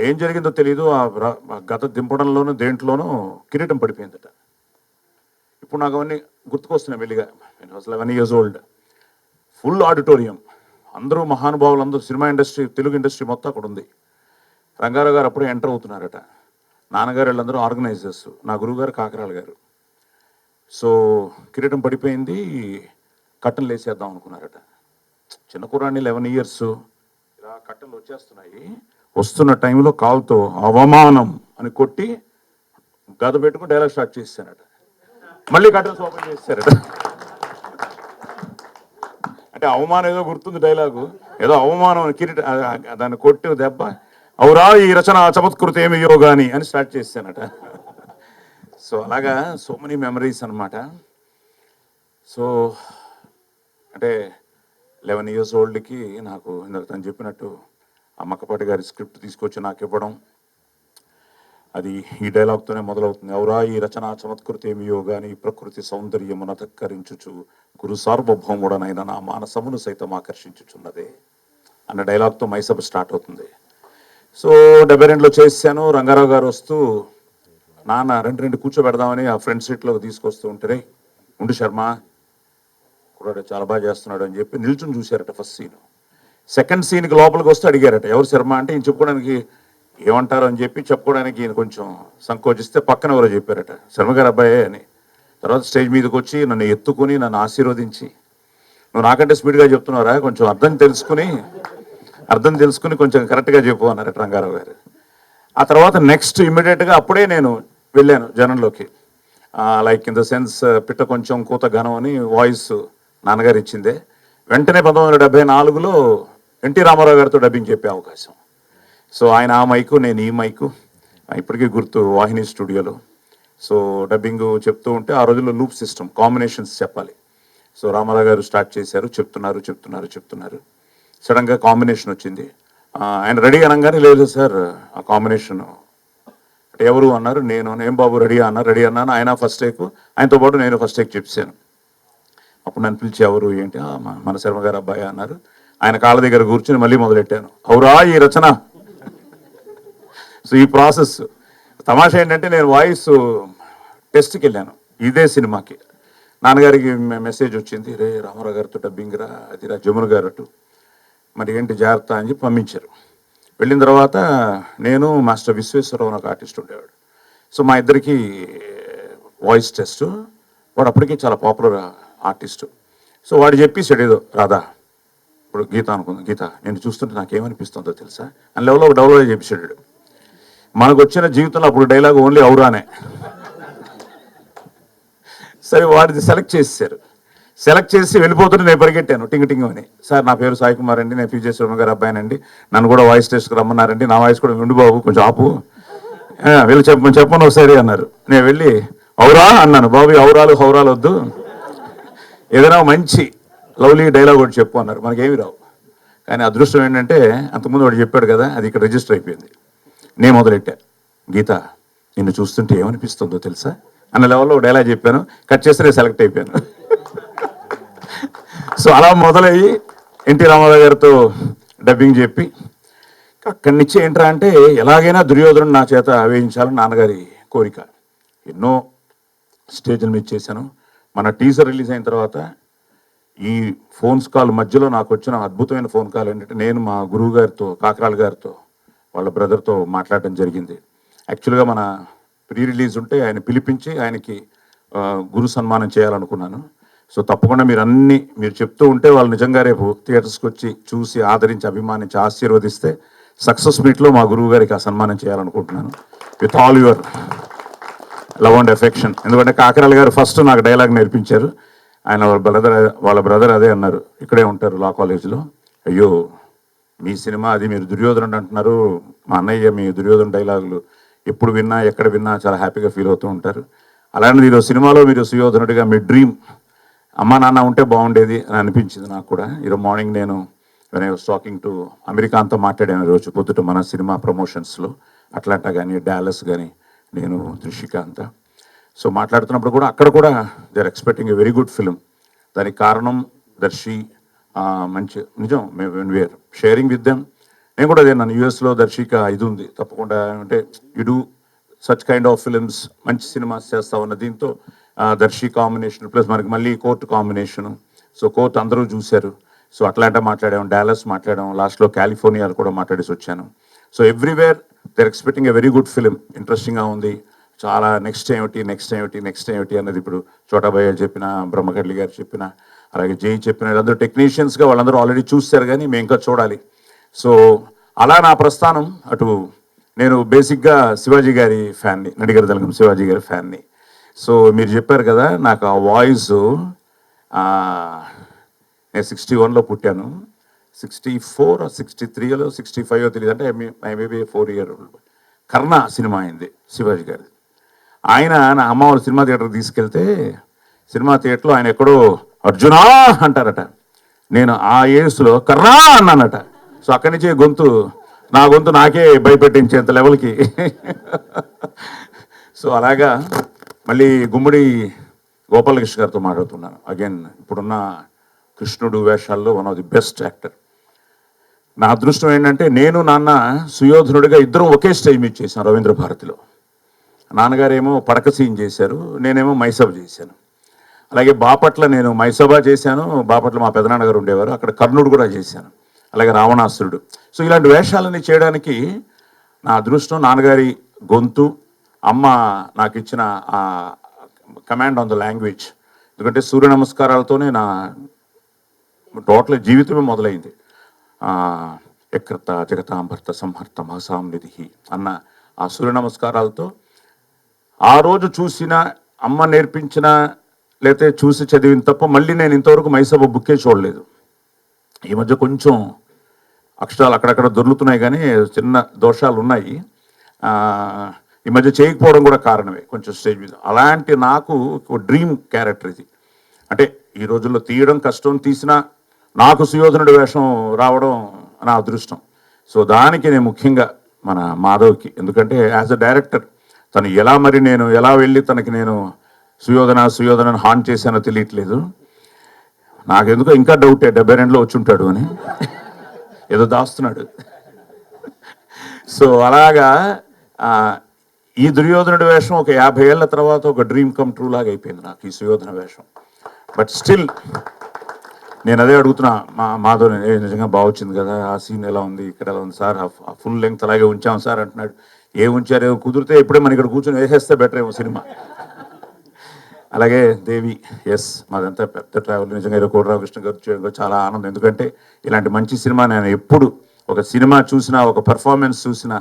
ఏం జరిగిందో తెలియదు. ఆ గత దింపడంలోనూ దేంట్లోనూ కిరీటం పడిపోయిందట. ఇప్పుడు నాకు అవన్నీ గుర్తుకొస్తున్నాయి మెల్లిగా. నేను 11 years old. ఫుల్ ఆడిటోరియం, అందరూ మహానుభావులు, అందరూ సినిమా ఇండస్ట్రీ, తెలుగు ఇండస్ట్రీ మొత్తం అక్కడ ఉంది. రంగారావు గారు అప్పుడే ఎంటర్ అవుతున్నారట. నాన్నగారు వీళ్ళందరూ ఆర్గనైజర్స్, నా గురువుగారు కాకరాల గారు. సో కిరీటం పడిపోయింది, కట్టలు వేసేద్దాం అనుకున్నారట. చిన్న కుర్రాన్ని 11 years, ఇలా కట్టలు వచ్చేస్తున్నాయి. వస్తున్న టైంలో కాలుతో అవమానం అని కొట్టి గద పెట్టుకుని డైలాగ్ స్టార్ట్ చేశారట. మళ్ళీ కట్టలు ఓపెన్ చేశారట. అంటే అవమానం ఏదో గుర్తుంది డైలాగు, ఏదో అవమానం అని కిరీట దాన్ని కొట్టి దెబ్బ, అవురా ఈ రచన చమత్కృతి ఏమి యోగాని అని స్టార్ట్ చేశానట. సో అలాగా సో మెనీ మెమరీస్ అనమాట. సో అంటే 11 years oldకి నాకు ఇందాక తను చెప్పినట్టు ఆ మక్కపాటి గారి స్క్రిప్ట్ తీసుకొచ్చి నాకు ఇవ్వడం, అది ఈ డైలాగ్తోనే మొదలవుతుంది. అవురా ఈ రచన చమత్కృతి ఏమి యోగాని ప్రకృతి సౌందర్యమున ధక్కరించుచు గురు సార్వభౌముడనైన నా మానసమును సైతం ఆకర్షించుచున్నదే అన్న డైలాగ్తో మైసభ స్టార్ట్ అవుతుంది. సో 72లో చేశాను. రంగారావు గారు వస్తూ నాన్న రెండు కూర్చోబెడదామని ఆ ఫ్రంట్ సీట్లోకి తీసుకొస్తూ ఉంటే, ఉండు శర్మ కూడా చాలా బాగా చేస్తున్నాడు అని చెప్పి నిల్చుని చూశారట ఫస్ట్ సీన్. సెకండ్ సీన్కి లోపలికి వస్తే అడిగారట ఎవరు శర్మ అంటే, ఈయన చెప్పుకోవడానికి ఏమంటారు అని చెప్పి చెప్పుకోవడానికి ఈయన కొంచెం సంకోచిస్తే పక్కన ఎవరో చెప్పారట శర్మ గారు అబ్బాయే అని. తర్వాత స్టేజ్ మీదకి వచ్చి నన్ను ఎత్తుకుని నన్ను ఆశీర్వదించి, నువ్వు నాకంటే స్పీడ్గా చెప్తున్నారా, కొంచెం అర్థం తెలుసుకుని కొంచెం కరెక్ట్గా చెప్పు అన్నారట రంగారావు గారు. ఆ తర్వాత నెక్స్ట్ ఇమ్మీడియట్గా అప్పుడే నేను వెళ్ళాను జనంలోకి. లైక్ ఇన్ ద సెన్స్ పిట్ట కొంచెం కూత ఘనం అని వాయిస్ నాన్నగారు ఇచ్చిందే. వెంటనే 1974లో ఎన్టీ రామారావు గారితో డబ్బింగ్ చెప్పే అవకాశం. సో ఆయన ఆ మైకు, నేను ఈ మైకు, ఇప్పటికీ గుర్తు, వాహిని స్టూడియోలో. సో డబ్బింగ్ చెప్తూ ఉంటే ఆ రోజుల్లో లూప్ సిస్టమ్, కాంబినేషన్స్ చెప్పాలి. సో రామారావు గారు స్టార్ట్ చేశారు, చెప్తున్నారు. సడన్గా కాంబినేషన్ వచ్చింది. ఆయన రెడీ అనగానే లేదు సార్ ఆ కాంబినేషన్ అంటే ఎవరు అన్నారు, నేను బాబు రెడీ అన్నాను. ఆయన ఫస్ట్ టేక్, ఆయనతో పాటు నేను ఫస్ట్ టేక్ చెప్పాను. అప్పుడు నన్ను పిలిచి ఎవరు ఏంటి, మన శర్మ గారు అబ్బాయి అన్నారు. ఆయన కాళ్ళ దగ్గర కూర్చుని మళ్ళీ మొదలెట్టాను, అవురా ఈ రచన. సో ఈ ప్రాసెస్ తమాషా ఏంటంటే నేను వాయిస్ టెస్ట్కి వెళ్ళాను ఇదే సినిమాకి. నాన్నగారికి మెసేజ్ వచ్చింది, రే రామారావు గారితో డబ్బింగ్ రా, అది రా జమున గారు అటు, మరి ఏంటి జాగ్రత్త అని చెప్పి పంపించారు. వెళ్ళిన తర్వాత నేను మాస్టర్ విశ్వేశ్వరరావు అని ఒక ఆర్టిస్ట్ ఉండేవాడు. సో మా ఇద్దరికి వాయిస్ టెస్ట్. వాడు అప్పటికే చాలా పాపులర్ ఆర్టిస్టు. సో వాడు చెప్పేసాడు ఏదో, రాధా ఇప్పుడు గీత అనుకుంది, గీత నేను చూస్తుంటే నాకేమనిపిస్తుందో తెలుసా అని లెవెల్లో ఒక డెవలప్ చెప్పేసాడు. మనకు వచ్చిన జీవితంలో అప్పుడు డైలాగ్ ఓన్లీ అవురానే. సరే వాడిది సెలెక్ట్ చేసేసారు. సెలెక్ట్ చేసి వెళ్ళిపోతుంటే నేను పరిగెట్టాను టింగ్ అని, సార్ నా పేరు సాయి కుమార్ అండి, నేను పీజే శర్మ గారు అబ్బాయినండి, నన్ను కూడా వాయిస్ టెస్ట్కి రమ్మన్నారండి, నా వాయిస్ కూడా ఉండి బాబు కొంచెం ఆపు, వెళ్ళి చెప్పను ఒకసారి అన్నారు. నేను వెళ్ళి ఔరా అన్నాను. బాబు ఔరాలు హౌరాలు వద్దు, ఏదైనా మంచి లవ్లీ డైలాగ్ ఒకటి చెప్పు అన్నారు. మనకేమి రావు. కానీ అదృష్టం ఏంటంటే అంతకుముందు వాడు చెప్పాడు కదా, అది ఇక్కడ రిజిస్టర్ అయిపోయింది. నేను మొదలెట్టా, గీత నిన్ను చూస్తుంటే ఏమనిపిస్తుందో తెలుసా అన్న లెవెల్లో డైలాగ్ చెప్పాను. కట్ చేస్తే నేను సెలెక్ట్ అయిపోయాను. సో అలా మొదలయ్యి ఎన్టీ రామారావు గారితో డబ్బింగ్ చెప్పి అక్కడి నుంచి ఏంట్రా అంటే ఎలాగైనా దుర్యోధను నా చేత వేయించాలని నాన్నగారి కోరిక. ఎన్నో స్టేజ్ల మీద చేశాను. మన టీజర్ రిలీజ్ అయిన తర్వాత ఈ ఫోన్స్ కాల్ మధ్యలో నాకు వచ్చిన అద్భుతమైన ఫోన్ కాల్ ఏంటంటే, నేను మా గురువు గారితో, కాకరాల గారితో, వాళ్ళ బ్రదర్తో మాట్లాడటం జరిగింది. యాక్చువల్గా మన ప్రీ రిలీజ్ ఉంటే ఆయన పిలిపించి ఆయనకి గురు సన్మానం చేయాలనుకున్నాను. సో తప్పకుండా మీరు చెప్తూ ఉంటే వాళ్ళు నిజంగా రేపు థియేటర్స్కి వచ్చి చూసి ఆదరించి అభిమానించి ఆశీర్వదిస్తే సక్సెస్ మీట్లో మా గురువు గారికి ఆ సన్మానం చేయాలనుకుంటున్నాను with all your love and affection. ఎందుకంటే కాకరాల గారు ఫస్ట్ నాకు డైలాగ్ నేర్పించారు. ఆయన వాళ్ళ బ్రదర్ అదే అన్నారు, ఇక్కడే ఉంటారు లా కాలేజీలో, అయ్యో మీ సినిమా అది మీరు దుర్యోధనుడు అంటున్నారు, మా అన్నయ్య మీ దుర్యోధన డైలాగులు ఎప్పుడు విన్నా ఎక్కడ విన్నా చాలా హ్యాపీగా ఫీల్ అవుతూ ఉంటారు. అలాంటిది ఈరోజు సినిమాలో మీరు సుయోధనుడిగా మీ డ్రీమ్ అమ్మా నాన్న ఉంటే బాగుండేది అని అనిపించింది నాకు కూడా. ఈరోజు మార్నింగ్ నేను when I was talking to America అంతా మాట్లాడాను రోజు పొద్దుట మన సినిమా ప్రమోషన్స్లో, అట్లాంటా కానీ డాలస్ కానీ నేను దృశ్యిక అంతా. సో మాట్లాడుతున్నప్పుడు కూడా అక్కడ కూడా they are expecting a very good film. దానికి కారణం దర్శి మంచి నిజం, వీఆర్ షేరింగ్ విత్ దెమ్. నేను కూడా అదే నన్ను యూఎస్లో దర్శిక ఇది ఉంది తప్పకుండా, అంటే you do such kind of films, మంచి సినిమాస్ చేస్తా ఉన్న దీంతో దర్శి కాంబినేషన్ ప్లస్ మనకి మళ్ళీ కోర్టు కాంబినేషను. సో కోర్టు అందరూ చూశారు. సో అట్లాంటా మాట్లాడాము, డాలస్ మాట్లాడాము, లాస్ట్లో కాలిఫోర్నియాలో కూడా మాట్లాడేసి వచ్చాను. So everywhere they are expecting a very good film. ఇంట్రెస్టింగ్గా ఉంది చాలా. నెక్స్ట్ ఏమిటి అన్నది ఇప్పుడు చోటాభయ్య చెప్పిన, బ్రహ్మకడ్లి గారు చెప్పిన, అలాగే జై చెప్పిన, వీళ్ళందరూ టెక్నీషియన్స్గా వాళ్ళందరూ ఆల్రెడీ చూశారు కానీ మేము ఇంకా చూడాలి. సో అలా నా ప్రస్థానం అటు. నేను బేసిక్గా శివాజీ గారి ఫ్యాన్ని, నడిగర్ దళగం శివాజీ గారి ఫ్యాన్ని. సో మీరు చెప్పారు కదా నాకు ఆ వాయిస్, నేను 61లో పుట్టాను, 64 63లో 65 తెలియదు, అంటే I maybe 4 year old. Karna cinema అయింది శివాజీ గారి. ఆయన నా అమ్మ వాళ్ళ సినిమా థియేటర్కి తీసుకెళ్తే సినిమా థియేటర్లో ఆయన ఎక్కడో అర్జునా అంటారట, నేను ఆ ఏజ్లో కర్ణా అన్నానట. సో అక్కడి నుంచి నా గొంతు నాకే భయపెట్టించేంత లెవెల్కి. సో అలాగా మళ్ళీ గుమ్మడి గోపాలకృష్ణ గారితో మాట్లాడుతున్నాను. అగైన్ ఇప్పుడున్న కృష్ణుడు వేషాల్లో one of the best actor. నా అదృష్టం ఏంటంటే నేను నాన్న సుయోధనుడిగా ఇద్దరం ఒకే స్టేజ్ మీద చేశాను రవీంద్ర భారతిలో. నాన్నగారేమో పడక సీన్ చేశారు, నేనేమో మైసభ చేశాను. అలాగే బాపట్ల నేను మైసభ చేశాను, బాపట్ల మా పెదనాన్నగారు ఉండేవారు, అక్కడ కర్ణుడు కూడా చేశాను, అలాగే రావణాసురుడు. సో ఇలాంటి వేషాలని చేయడానికి నా అదృష్టం, నాన్నగారి గొంతు, అమ్మ నాకు ఇచ్చిన కమాండ్ ఆన్ ద లాంగ్వేజ్. ఎందుకంటే సూర్య నమస్కారాలతోనే నా టోటల్ జీవితమే మొదలైంది. ఎకర్త జగతాంభర్త సంహర్త మహసాం నిధి అన్న ఆ సూర్య నమస్కారాలతో ఆ రోజు చూసిన, అమ్మ నేర్పించిన, లేకపోతే చూసి చదివిన తప్ప మళ్ళీ నేను ఇంతవరకు మైసభ బుక్కే చూడలేదు. ఈ మధ్య కొంచెం అక్షరాలు అక్కడక్కడ దొర్లుతున్నాయి కానీ చిన్న దోషాలు ఉన్నాయి. ఈ మధ్య చేయకపోవడం కూడా కారణమే కొంచెం స్టేజ్ మీద. అలాంటి నాకు ఒక డ్రీమ్ క్యారెక్టర్ ఇది. అంటే ఈ రోజుల్లో తీయడం కష్టం, తీసినా నాకు సుయోధనుడి వేషం రావడం నా అదృష్టం. సో దానికి నేను ముఖ్యంగా మన మాధవ్కి, ఎందుకంటే యాజ్ అ డైరెక్టర్ తను నేను ఎలా వెళ్ళి తనకి నేను సుయోధనని హాన్ చేశానో తెలియట్లేదు. నాకెందుకో ఇంకా డౌటే 72లో వచ్చి ఉంటాడు అని, ఏదో దాస్తున్నాడు. సో అలాగా ఈ దుర్యోధనుడి వేషం ఒక 50 ఏళ్ల తర్వాత ఒక డ్రీమ్ కమ్ ట్రూ లాగా అయిపోయింది నాకు ఈ సుయోధన వేషం. బట్ స్టిల్ నేను అదే అడుగుతున్నా మాధవ్, నిజంగా బాగా వచ్చింది కదా, ఆ సీన్ ఎలా ఉంది, ఇక్కడ ఎలా ఉంది సార్, ఆ ఫుల్ లెంగ్త్ అలాగే ఉంచాం సార్ అంటున్నాడు. ఉంచారు, కుదిరితే ఎప్పుడే మన ఇక్కడ కూర్చొని వేసేస్తే బెటర్ ఏమో సినిమా. అలాగే దేవి, ఎస్ మాదంతా పెద్ద ట్రావెల్. నిజంగా కోటరామకృష్ణ గారు చేయడం చాలా ఆనందం, ఎందుకంటే ఇలాంటి మంచి సినిమా నేను ఎప్పుడు ఒక సినిమా చూసినా, ఒక పెర్ఫార్మెన్స్ చూసినా.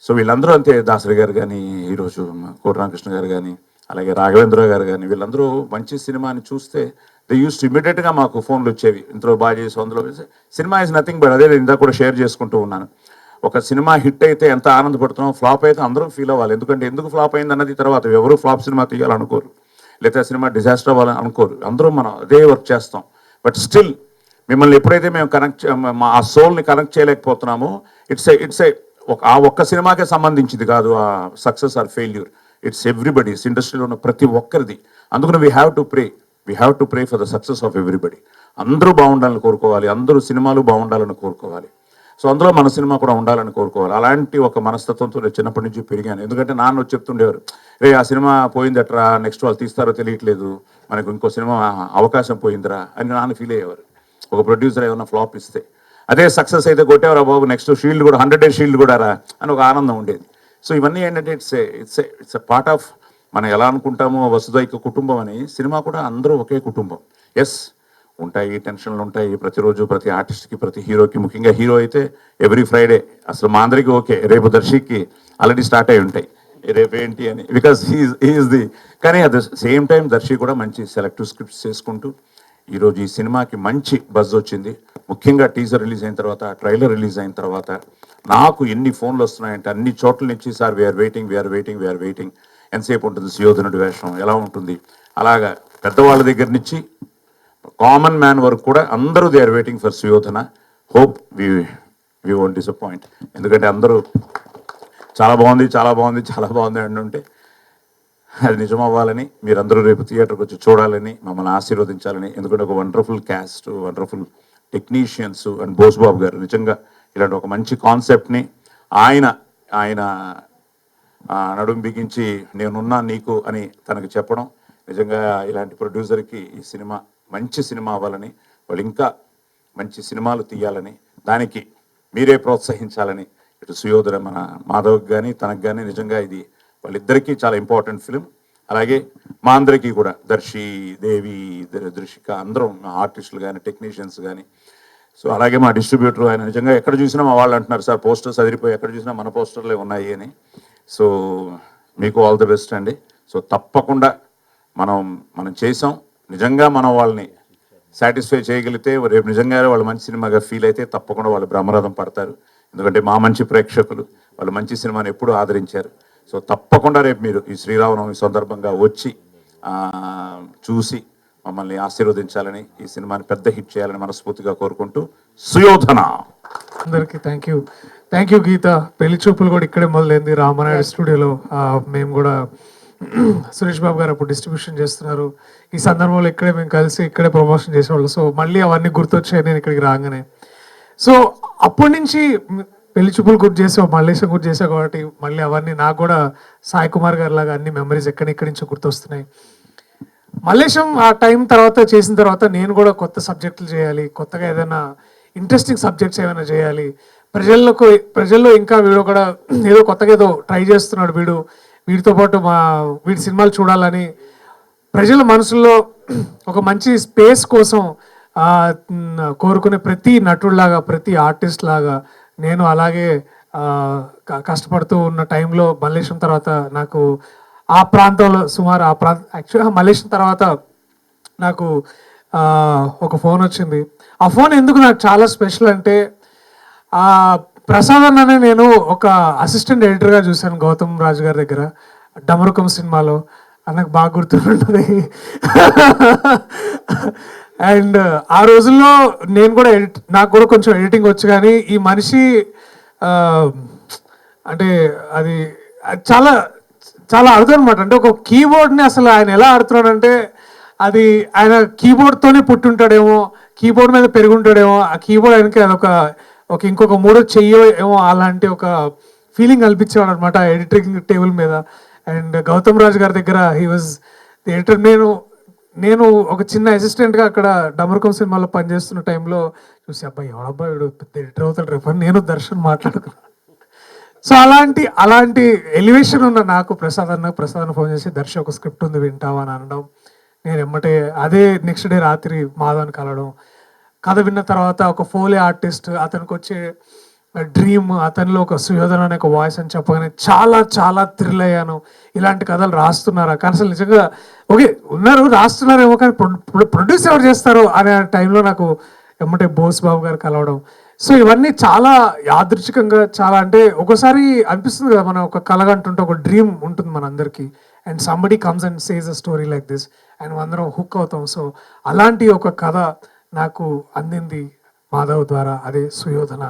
సో వీళ్ళందరూ అంతే, దాసరి గారు కానీ, ఈరోజు కోటరామకృష్ణ గారు కానీ, అలాగే రాఘవేంద్ర గారు కానీ, వీళ్ళందరూ మంచి సినిమాని చూస్తే దే యూస్ టు ఇమీడియట్గా మాకు ఫోన్లు వచ్చేవి, ఇంట్లో బాగా చేసి అందులో సినిమా ఈజ్ నథింగ్ బట్, అదే నేను ఇందాక కూడా షేర్ చేసుకుంటూ ఉన్నాను. ఒక సినిమా హిట్ అయితే ఎంత ఆనందపడుతున్నాం, ఫ్లాప్ అయితే అందరం ఫీల్ అవ్వాలి. ఎందుకంటే ఎందుకు ఫ్లాప్ అయింది అన్నది తర్వాత ఎవరు ఫ్లాప్ సినిమా తీయాలనుకోరు, లేకపోతే సినిమా డిజాస్టర్ అవ్వాలని అనుకోరు, అందరూ మనం అదే వర్క్ చేస్తాం. బట్ స్టిల్ మిమ్మల్ని ఎప్పుడైతే మేము ఆ సోల్ని కనెక్ట్ చేయలేకపోతున్నామో, ఇట్స్ ఏ ఆ ఒక్క సినిమాకే సంబంధించింది కాదు ఆ success or failure, it's everybody's, ఇండస్ట్రీలో ఉన్న ప్రతి ఒక్కరిది. అందుకని we have to pray for the success of everybody. అందరూ బాగుండాలని కోరుకోవాలి, అందరూ సినిమాలు బాగుండాలని కోరుకోవాలి. సో అందులో మన సినిమా కూడా ఉండాలని కోరుకోవాలి. అలాంటి ఒక మనస్తత్వంతో నేను చిన్నప్పటి నుంచి పెరిగాను. ఎందుకంటే నాన్న వచ్చి చెప్తుండేవారు, ఆ సినిమా పోయిందట్రా, నెక్స్ట్ వాళ్ళు తీస్తారో తెలియట్లేదు, మనకు ఇంకో సినిమా అవకాశం పోయిందిరా అని నాన్న ఫీల్ అయ్యేవారు. ఒక ప్రొడ్యూసర్ ఏమైనా ఫ్లాప్ ఇస్తే, అదే సక్సెస్ అయితే కొట్టేవారా బాబు, నెక్స్ట్ షీల్డ్ కూడా 100 days షీల్డ్ కూడా రా అని ఒక ఆనందం ఉండేది. సో ఇవన్నీ ఏంటంటే ఇట్స్ ఎ పార్ట్ ఆఫ్ మనం ఎలా అనుకుంటామో వసుదైక కుటుంబం అని. సినిమా కూడా అందరూ ఒకే కుటుంబం. ఎస్ ఉంటాయి, టెన్షన్లు ఉంటాయి, ప్రతిరోజు ప్రతి ఆర్టిస్ట్కి, ప్రతి హీరోకి, ముఖ్యంగా హీరో అయితే ఎవ్రీ ఫ్రైడే. అసలు మా అందరికీ ఓకే, రేపు దర్శికి ఆల్రెడీ స్టార్ట్ అయి ఉంటాయి రేపు ఏంటి అని, బికాస్ హీఈస్ ది. కానీ at the same time Darshi కూడా మంచి సెలెక్టివ్ స్క్రిప్ట్స్ చేసుకుంటూ ఈరోజు ఈ సినిమాకి మంచి బజ్ వచ్చింది. ముఖ్యంగా టీజర్ రిలీజ్ అయిన తర్వాత, ట్రైలర్ రిలీజ్ అయిన తర్వాత నాకు ఎన్ని ఫోన్లు వస్తున్నాయంటే అన్ని చోట్ల నుంచి, సార్ వీఆర్ వెయిటింగ్, ఎంతసేపు ఉంటుంది సుయోధనుడి వేషం, ఎలా ఉంటుంది. అలాగా పెద్దవాళ్ళ దగ్గర నుంచి కామన్ మ్యాన్ వరకు కూడా అందరూ they are waiting for Suyodhana. Hope we won't disappoint. ఎందుకంటే అందరూ చాలా బాగుంది అంటుంటే అది నిజం అవ్వాలని, మీరందరూ రేపు థియేటర్కి వచ్చి చూడాలని, మమ్మల్ని ఆశీర్వదించాలని. ఎందుకంటే ఒక wonderful cast, wonderful technicians and Bose Babu garu నిజంగా ఇలాంటి ఒక మంచి కాన్సెప్ట్ని ఆయన నడుం బిగించి నేనున్నా నీకు అని తనకు చెప్పడం, నిజంగా ఇలాంటి ప్రొడ్యూసర్కి ఈ సినిమా మంచి సినిమా అవ్వాలని, వాళ్ళు ఇంకా మంచి సినిమాలు తీయాలని, దానికి మీరే ప్రోత్సహించాలని, ఇటు సుయోధన మన మాధవ్కి కానీ తనకు కానీ నిజంగా ఇది వాళ్ళిద్దరికీ చాలా ఇంపార్టెంట్ ఫిలిం. అలాగే మా అందరికీ కూడా దర్శి, దేవి, దృషిక అందరం ఆర్టిస్టులు కానీ, టెక్నీషియన్స్ కానీ. సో అలాగే మా డిస్ట్రిబ్యూటర్, ఆయన నిజంగా ఎక్కడ చూసినా మా వాళ్ళు అంటున్నారు, సార్ పోస్టర్స్ అదిరిపోయి, ఎక్కడ చూసినా మన పోస్టర్లే ఉన్నాయి అని. సో మీకు ఆల్ ది బెస్ట్ అండి. సో తప్పకుండా మనం చేసాం, నిజంగా మనం వాళ్ళని సాటిస్ఫై చేయగలిగితే, రేపు నిజంగా వాళ్ళు మంచి సినిమాగా ఫీల్ అయితే తప్పకుండా వాళ్ళు బ్రహ్మరథం పడతారు. ఎందుకంటే మా మంచి ప్రేక్షకులు వాళ్ళు మంచి సినిమాని ఎప్పుడూ ఆదరించారు. సో తప్పకుండా రేపు మీరు ఈ శ్రీరామనవమి సందర్భంగా వచ్చి చూసి మమ్మల్ని ఆశీర్వదించాలని, ఈ సినిమాని పెద్ద హిట్ చేయాలని మనస్ఫూర్తిగా కోరుకుంటూ, సుయోధన.
అందరికీ థ్యాంక్ యూ గీత. పెళ్లి చూపులు కూడా ఇక్కడే మొదలైంది రామానాయుడు స్టూడియోలో. మేము కూడా సురేష్ బాబు గారు అప్పుడు డిస్ట్రిబ్యూషన్ చేస్తున్నారు. ఈ సందర్భంలో ఇక్కడే మేము కలిసి ఇక్కడే ప్రమోషన్ చేసేవాళ్ళు. సో మళ్ళీ అవన్నీ గుర్తొచ్చాయి నేను ఇక్కడికి రాగానే. సో అప్పటి నుంచి పెళ్లి చూపులు గుర్తు చేసావు, మల్లేశం గుర్తు చేసావు కాబట్టి మళ్ళీ అవన్నీ నాకు కూడా సాయి కుమార్ గారి లాగా అన్ని మెమరీస్ ఎక్కడి నుంచో గుర్తొస్తున్నాయి. మల్లేశం ఆ టైం తర్వాత చేసిన తర్వాత నేను కూడా కొత్త సబ్జెక్టులు చేయాలి, కొత్తగా ఏదైనా ఇంట్రెస్టింగ్ సబ్జెక్ట్స్ ఏమైనా చేయాలి, ప్రజల్లో ఇంకా వీడు కూడా ఏదో కొత్తగా ఏదో ట్రై చేస్తున్నాడు, వీడితో పాటు వీడి సినిమాలు చూడాలని ప్రజల మనసులో ఒక మంచి స్పేస్ కోసం కోరుకునే ప్రతి నటుడిలాగా, ప్రతి ఆర్టిస్ట్ లాగా నేను అలాగే కష్టపడుతూ ఉన్న టైంలో మల్లేశం తర్వాత నాకు ఆ ప్రాంతంలో సుమారు యాక్చువల్గా మల్లేశం తర్వాత నాకు ఒక ఫోన్ వచ్చింది. ఆ ఫోన్ ఎందుకు నాకు చాలా స్పెషల్ అంటే, ప్రసాద్ అన్ననే నేను ఒక అసిస్టెంట్ ఎడిటర్గా చూశాను గౌతమ్ రాజు గారి దగ్గర డమరుకం సినిమాలో. అన్నకు బాగా గుర్తుంటుంది. అండ్ ఆ రోజుల్లో నేను కూడా నాకు కూడా కొంచెం ఎడిటింగ్ వచ్చు, కానీ ఈ మనిషి అంటే అది చాలా చాలా అర్థం అనమాట. అంటే ఒక కీబోర్డ్ని అసలు ఆయన ఎలా ఆడుతున్నాడంటే అది ఆయన కీబోర్డ్తోనే పుట్టుంటాడేమో, కీబోర్డ్ మీద పెరుగుంటాడేమో, ఆ కీబోర్డ్ ఆయనకి అదొక ఇంకొక మూడో చెయ్యో ఏమో అలాంటి ఒక ఫీలింగ్ కల్పించేవాడు అనమాట ఎడిటింగ్ టేబుల్ మీద. అండ్ గౌతమ్ రాజ్ గారి దగ్గర హీ వాజ్ ది ఎడిటర్. నేను ఒక చిన్న అసిస్టెంట్గా అక్కడ డమరుకం సినిమాలో పనిచేస్తున్న టైంలో చూసి అబ్బాయి ఎవడబ్బాయి వీడు పెద్ద ఎడిటర్ అవుతాడు రేపు అని నేను దర్శన్ మాట్లాడుకున్నాను. సో అలాంటి ఎలివేషన్ ఉన్న నాకు ప్రసాద్ అన్న ఫోన్ చేసి దర్శన్ ఒక స్క్రిప్ట్ ఉంది వింటావా అని అనడం, నేను ఎమ్మటే అదే నెక్స్ట్ డే రాత్రి మాధవన్ కలవడం, కథ విన్న తర్వాత ఒక ఫోలే ఆర్టిస్ట్ అతనికి వచ్చే డ్రీమ్, అతనిలో ఒక సుయోధన అనే ఒక వాయిస్ అని చెప్పగానే చాలా చాలా థ్రిల్ అయ్యాను. ఇలాంటి కథలు రాస్తున్నారా, కానీ అసలు నిజంగా ఓకే ఉన్నారు రాస్తున్నారేమో, కానీ ప్రొడ్యూస్ ఎవరు చేస్తారు అనే టైంలో నాకు ఎమ్మటే బోస్ బాబు గారు కలవడం. సో ఇవన్నీ చాలా యాదృచ్ఛికంగా, చాలా అంటే ఒకసారి అనిపిస్తుంది కదా మనం ఒక కలగంటుంటే ఒక డ్రీమ్ ఉంటుంది మనందరికీ, and somebody comes and says a story like this and అందరం హుక్ అవుతాం. సో అలాంటి ఒక కథ నాకు అందింది మాధవ్ ద్వారా, అదే సుయోధన.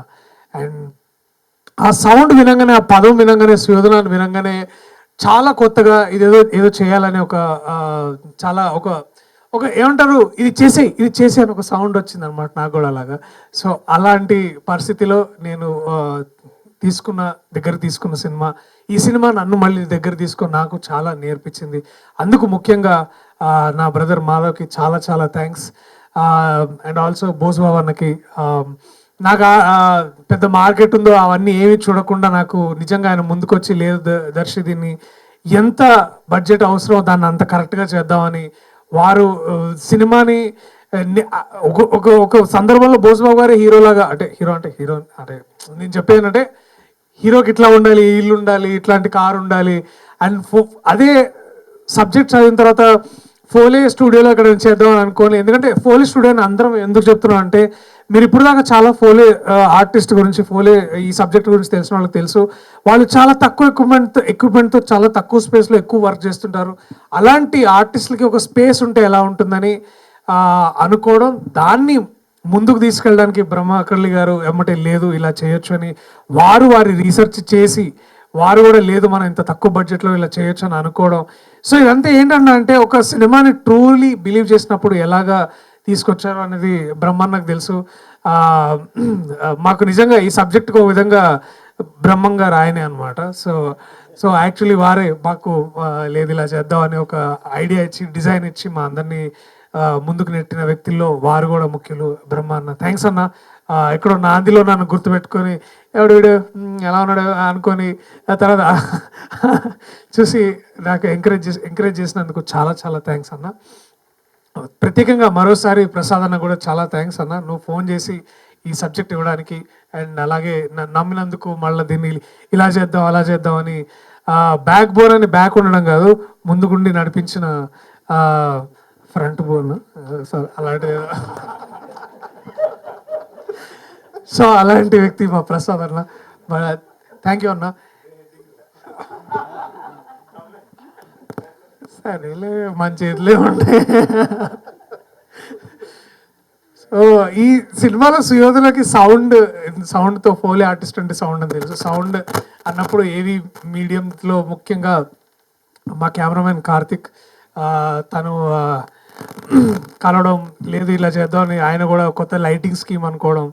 అండ్ ఆ సౌండ్ వినంగానే, ఆ పదం వినంగానే, సుయోధనాన్ని వినంగానే చాలా కొత్తగా ఏదో చేయాలనే ఒక చాలా ఒక ఏమంటారు ఇది చేసే అని ఒక సౌండ్ వచ్చింది అనమాట నాకు కూడా అలాగా. సో అలాంటి పరిస్థితిలో నేను దగ్గర తీసుకున్న సినిమా ఈ సినిమా నన్ను మళ్ళీ దగ్గర తీసుకొని నాకు చాలా నేర్పించింది. అందుకు ముఖ్యంగా నా బ్రదర్ మాధవ్కి చాలా చాలా థ్యాంక్స్. అండ్ ఆల్సో బోస్ బాబు అన్నకి. నాకు పెద్ద మార్కెట్ ఉందో అవన్నీ ఏమి చూడకుండా నాకు నిజంగా ఆయన ముందుకొచ్చి లేదు దర్శి దీన్ని ఎంత బడ్జెట్ అవసరం దాన్ని అంత కరెక్ట్గా చేద్దామని వారు సినిమాని ఒక సందర్భంలో బోస్బాబు గారే హీరోలాగా, అంటే హీరో అంటే నేను చెప్పేదంటే హీరోకి ఇట్లా ఉండాలి, ఇల్లు ఉండాలి, ఇట్లాంటి కారు ఉండాలి. అండ్ అదే సబ్జెక్ట్ చదివిన తర్వాత ఫోలే స్టూడియోలో ఇక్కడ చేద్దామని అనుకోని, ఎందుకంటే ఫోలే స్టూడియోని అందరం ఎందుకు చెప్తున్నాం అంటే మీరు ఇప్పుడు దాకా చాలా ఫోలే ఆర్టిస్ట్ గురించి, ఫోలే ఈ సబ్జెక్ట్ గురించి తెలిసిన వాళ్ళకి తెలుసు. వాళ్ళు చాలా తక్కువ ఎక్విప్మెంట్తో చాలా తక్కువ స్పేస్లో ఎక్కువ వర్క్ చేస్తుంటారు. అలాంటి ఆర్టిస్టులకి ఒక స్పేస్ ఉంటే ఎలా ఉంటుందని అనుకోవడం, దాన్ని ముందుకు తీసుకెళ్ళడానికి బ్రహ్మకర్లి గారు ఎమ్మటే లేదు ఇలా చేయొచ్చు అని వారి రీసెర్చ్ చేసి వారు కూడా లేదు మనం ఇంత తక్కువ బడ్జెట్లో ఇలా చేయొచ్చు అని అనుకోవడం. సో ఇదంతా ఏంటంటే ఒక సినిమాని ట్రూలీ బిలీవ్ చేసినప్పుడు ఎలాగా తీసుకొచ్చారు అనేది బ్రహ్మన్నకు తెలుసు. మాకు నిజంగా ఈ సబ్జెక్ట్కి ఒక విధంగా బ్రహ్మం గారు ఆయనే అనమాట. సో యాక్చువల్లీ వారే మాకు లేదు ఇలా చేద్దామని ఒక ఐడియా ఇచ్చి డిజైన్ ఇచ్చి మా అందరినీ ముందుకు నెట్టిన వ్యక్తుల్లో వారు కూడా ముఖ్యులు బ్రహ్మ అన్న. థ్యాంక్స్ అన్న. ఎక్కడో నాందిలో నన్ను గుర్తుపెట్టుకొని ఎవడు వీడు ఎలా ఉన్నాడు అనుకొని ఆ తర్వాత చూసి నాకు ఎంకరేజ్ చేసినందుకు చాలా చాలా థ్యాంక్స్ అన్న. ప్రత్యేకంగా మరోసారి ప్రసాద్ అన్న కూడా చాలా థ్యాంక్స్ అన్న, నువ్వు ఫోన్ చేసి ఈ సబ్జెక్ట్ ఇవ్వడానికి అండ్ అలాగే నమ్మినందుకు, మళ్ళీ దీన్ని ఇలా చేద్దాం అలా చేద్దాం అని బ్యాక్ బోన్ అని బ్యాక్ ఉండడం కాదు ముందుగుండి నడిపించిన ఫ్రంట్ బోన్. సో అలాంటి వ్యక్తి మా ప్రసాద్ అన్న. థ్యాంక్ యూ అన్న. సరేలే మన చేతిలో ఉంటాయి. సో ఈ సినిమాలో సుయోధనకి సౌండ్తో ఫోలే ఆర్టిస్ట్ అంటే సౌండ్ అని తెలుసు. సౌండ్ అన్నప్పుడు ఏవి మీడియంలో ముఖ్యంగా మా కెమెరామెన్ కార్తిక్ తను కలవడం, లేదు ఇలా చేద్దామని ఆయన కూడా కొత్త లైటింగ్ స్కీమ్ అనుకోవడం,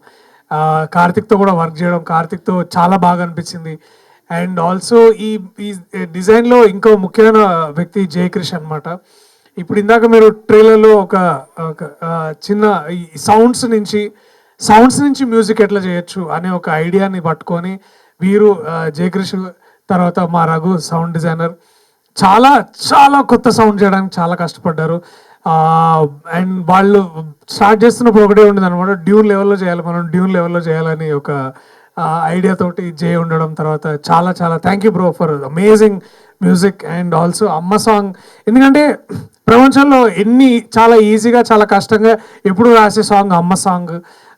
కార్తిక్తో కూడా వర్క్ చేయడం, కార్తిక్తో చాలా బాగా అనిపించింది. అండ్ ఆల్సో ఈ డిజైన్లో ఇంకో ముఖ్యమైన వ్యక్తి జయక్రిష్ అనమాట. ఇప్పుడు ఇందాక మీరు ట్రైలర్లో ఒక చిన్న సౌండ్స్ నుంచి మ్యూజిక్ ఎట్లా చేయొచ్చు అనే ఒక ఐడియాని పట్టుకొని వీరు జయక్రిష్ తర్వాత మా రఘు సౌండ్ డిజైనర్ చాలా చాలా కొత్త సౌండ్ చేయడానికి చాలా కష్టపడ్డారు. అండ్ వాళ్ళు స్టార్ట్ చేస్తున్నప్పుడు ఒకటే ఉండేది అనమాట, డ్యూన్ లెవెల్లో చేయాలని ఒక ఐడియా తోటి జయ ఉండడం. తర్వాత చాలా చాలా thank you bro for amazing music. And also అమ్మ సాంగ్, ఎందుకంటే ప్రపంచంలో చాలా ఈజీగా చాలా కష్టంగా ఎప్పుడు రాసే సాంగ్ అమ్మ సాంగ్,